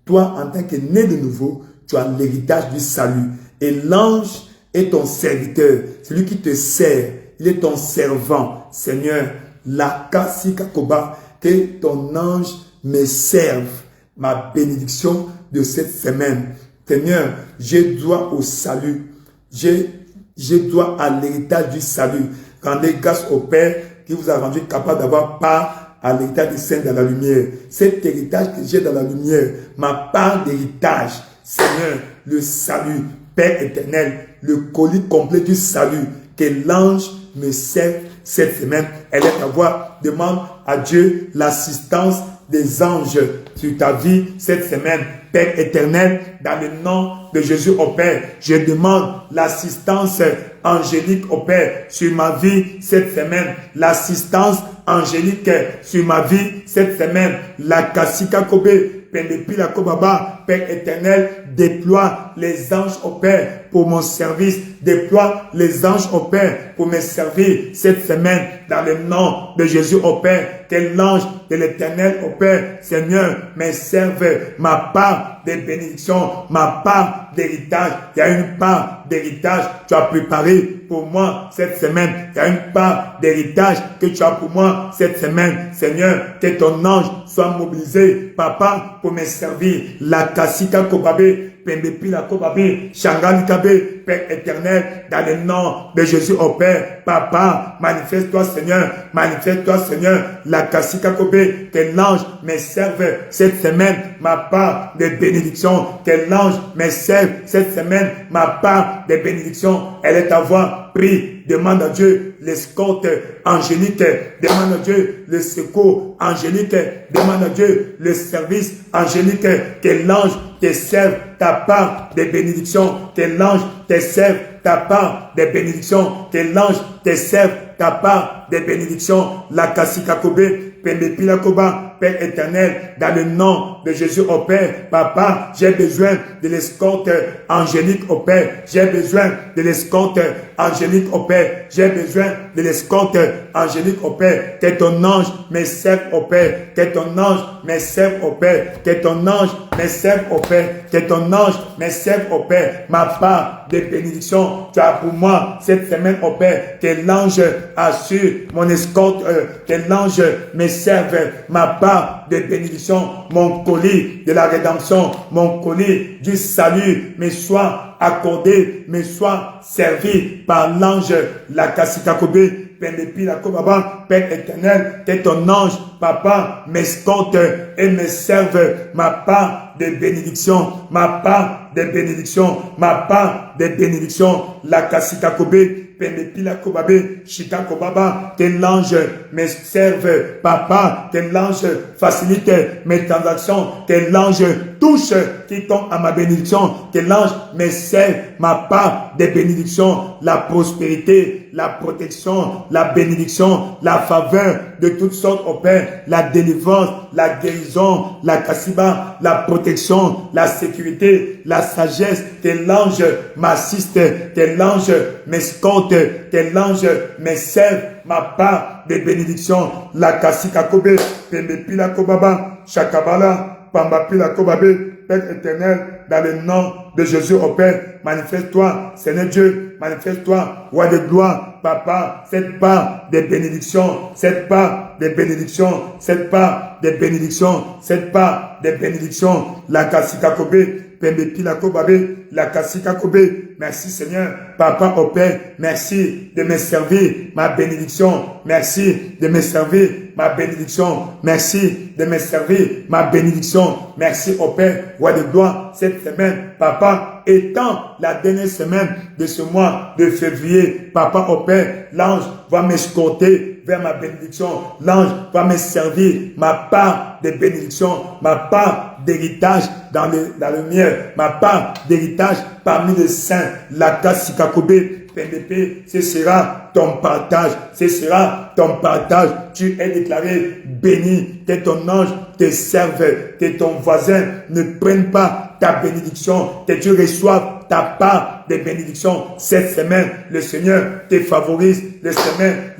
Speaker 1: Toi, en tant que né de nouveau, tu as l'héritage du salut. Et l'ange est ton serviteur. C'est lui qui te sert. Il est ton servant. Seigneur, la Kasikakoba, que ton ange me serve. Ma bénédiction de cette semaine. Seigneur, j'ai droit au salut. J'ai droit à l'héritage du salut. Rendez grâce au Père qui vous a rendu capable d'avoir part à l'héritage des saints dans la lumière. Cet héritage que j'ai dans la lumière, ma part d'héritage, Seigneur, le salut, Père éternel, le colis complet du salut, que l'ange me serve cette semaine. Elle est à voir. Demande à Dieu l'assistance des anges sur ta vie cette semaine. Père éternel, dans le nom de Jésus au Père, je demande l'assistance angélique au Père sur ma vie cette semaine. L'assistance angélique sur ma vie cette semaine. La Kasika Kobe, Pendepila Kobaba, Père éternel, déploie les anges au Père pour mon service. Déploie les anges au Père pour me servir cette semaine dans le nom de Jésus au Père. Que l'ange de l'éternel au Père, Seigneur, me serve ma part de bénédiction, ma part d'héritage. Il y a une part d'héritage que tu as préparé pour moi cette semaine. Il y a une part d'héritage que tu as pour moi cette semaine. Seigneur, que ton ange soit mobilisé, Papa, pour me servir. La Kasika Kobabe, Pembepila Kobabe, Shangali Kabe, Père éternel, dans le nom de Jésus au Père. Papa, manifeste-toi Seigneur, manifeste-toi Seigneur. La Kasika Kobe, que l'ange me serve cette semaine, ma part de bénédiction. Que l'ange me serve cette semaine, ma part de bénédiction. Elle est à voir. Prie, demande à Dieu l'escorte angélique, demande à Dieu le secours angélique, demande à Dieu le service angélique, que l'ange te serve ta part de bénédiction, que l'ange te serve ta part de bénédiction, que l'ange te serve ta part de bénédiction. La Kasika Kobe, Pendepila Koba, Père éternel, dans le nom de Jésus au Père, Papa, j'ai besoin de l'escorte angélique au Père, j'ai besoin de l'escorte angélique au Père, j'ai besoin de l'escorte angélique au Père, que ton ange me serve au Père, que ton ange me serve au Père, que ton ange me serve au Père, que ton ange me serve au Père, ma part de bénédiction, tu as pour moi cette semaine au Père, que l'ange assure mon escorte, que l'ange me serve ma part de bénédiction, mon colis de la rédemption, mon colis du salut, me soit accordé, me soit servi par l'ange, la Kasika Kobe, Pendepila Kobaba, Père éternel, que ton ange, Papa, m'escorte et me serve ma part de bénédiction, ma part de bénédiction, ma part de bénédiction, la Kasika Kobe, Pendepila Kobabe, Shika Kobaba, que l'ange me serve, Papa, que l'ange facilite mes transactions, que l'ange touche quiconque à ma bénédiction, que l'ange me serve ma part de bénédiction, la prospérité, la protection, la bénédiction, la faveur de toutes sortes au Père, la délivrance, la guérison, la kassiba, la protection, la sécurité, la sagesse, que l'ange m'assiste, que l'ange m'escorte, que l'ange me serve ma part de bénédiction, la Kasika Kobe, Pendepila Kobaba, Shakabala, Pambapila Kobabe, Père éternel, dans le nom de Jésus au Père, manifeste-toi, Seigneur Dieu, manifeste-toi, roi de gloire, Papa, cette part de bénédiction, cette part de bénédiction, cette part de bénédiction, cette part de bénédiction, la Kasika Kobe, Pendepila Kobabe, la Kasika Kobe. Merci Seigneur, Papa au Père, merci de me servir ma bénédiction, merci de me servir ma bénédiction, merci de me servir ma bénédiction, merci au Père, roi de gloire, cette semaine, Papa, étant la dernière semaine de ce mois de février, Papa au Père, l'ange va m'escorter vers ma bénédiction, l'ange va me servir ma part de bénédiction, ma part d'héritage dans le mien, ma part d'héritage parmi les saints, la Kasika Kobe, PNDP, ce sera ton partage, ce sera ton partage. Tu es déclaré béni, que ton ange te serve, que ton voisin ne prenne pas ta bénédiction, que tu reçoives ta part de bénédiction. Cette semaine, le Seigneur te favorise, le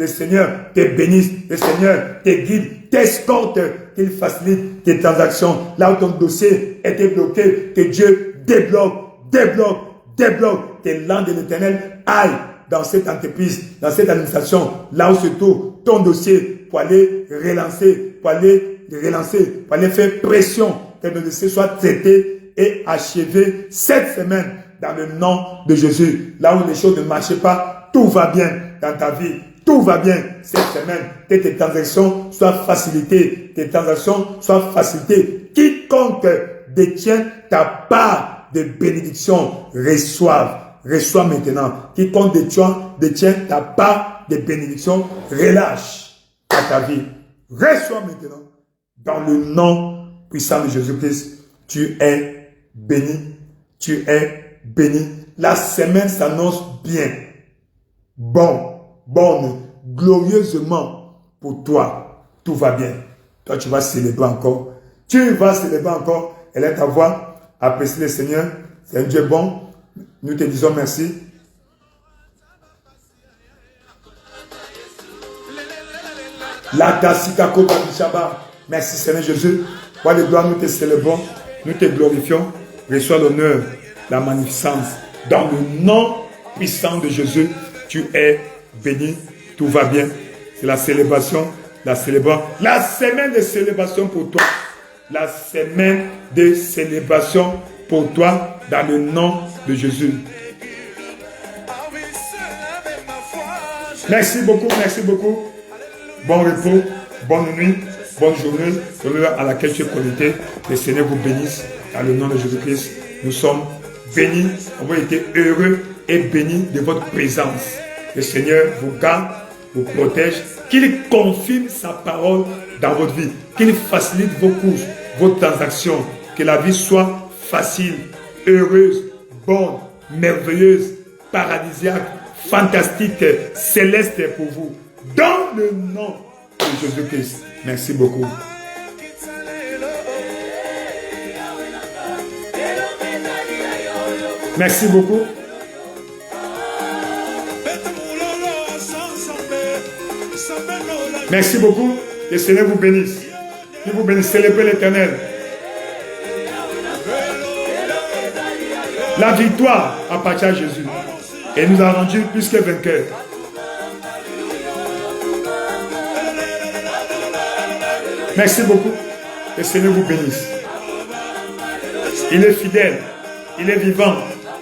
Speaker 1: Seigneur te bénisse, le Seigneur te guide, t'escorte, qu'il facilite tes transactions. Là où ton dossier était bloqué, que Dieu débloque, que l'ange de l'Éternel aille dans cette entreprise, dans cette administration, là où se trouve ton dossier, pour aller relancer, pour aller faire pression, que le dossier soit traité et achevé cette semaine dans le nom de Jésus. Là où les choses ne marchaient pas, tout va bien dans ta vie. Tout va bien cette semaine. Que tes transactions soient facilitées. Quiconque détient ta part de bénédiction, reçois maintenant. Quiconque détient ta part de bénédiction, relâche à ta vie. Reçois maintenant. Dans le nom puissant de Jésus-Christ, tu es béni. La semaine s'annonce bien. Bonne, glorieusement pour toi. Tout va bien. Toi, tu vas célébrer encore. Elle est ta voix. Apprécie le Seigneur. C'est un Dieu bon. Nous te disons merci. Merci Seigneur Jésus. Roi de gloire, nous te célébrons. Nous te glorifions. Reçois l'honneur, la magnificence. Dans le nom puissant de Jésus, tu es béni. Tout va bien. C'est la célébration. La semaine de célébration pour toi. La semaine de célébration pour toi dans le nom de Jésus. Merci beaucoup. Bon repos, bonne nuit, bonne journée, pour l'heure à laquelle tu es connecté. Le Seigneur vous bénisse dans le nom de Jésus-Christ. Nous sommes bénis, nous avons été heureux et bénis de votre présence. Le Seigneur vous garde, vous protège, qu'il confirme sa parole dans votre vie, qu'il facilite vos courses, vos transactions, que la vie soit facile, heureuse, bonne, merveilleuse, paradisiaque, fantastique, céleste pour vous. Dans le nom de Jésus-Christ. Merci beaucoup. Merci beaucoup. Merci beaucoup. Le Seigneur vous bénisse. Il vous bénisse. Célébrez l'Éternel. La victoire appartient à Jésus. Et il nous a rendu plus que vainqueurs. Merci beaucoup. Le Seigneur vous bénisse. Il est fidèle. Il est vivant.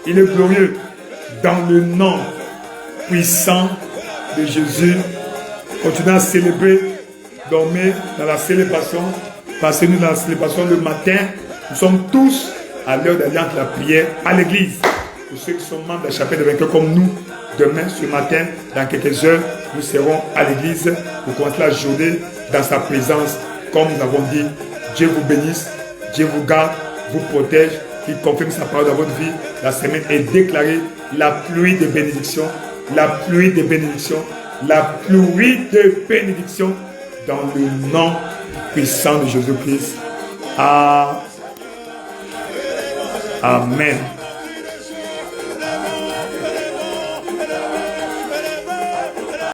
Speaker 1: Il est glorieux. Dans le nom puissant de Jésus, continuez à célébrer. Dormez dans la célébration. Passez-nous dans la célébration le matin. Nous sommes tous à l'heure d'alliance de la prière à l'église. Pour ceux qui sont membres de la chapelle de vainqueurs comme nous, demain, ce matin, dans quelques heures, nous serons à l'église pour commencer la journée dans sa présence. Comme nous avons dit, Dieu vous bénisse, Dieu vous garde, vous protège, il confirme sa parole dans votre vie. La semaine est déclarée la pluie de bénédiction, la pluie de bénédiction, la pluie de bénédiction dans le nom puissant de Jésus-Christ. Amen.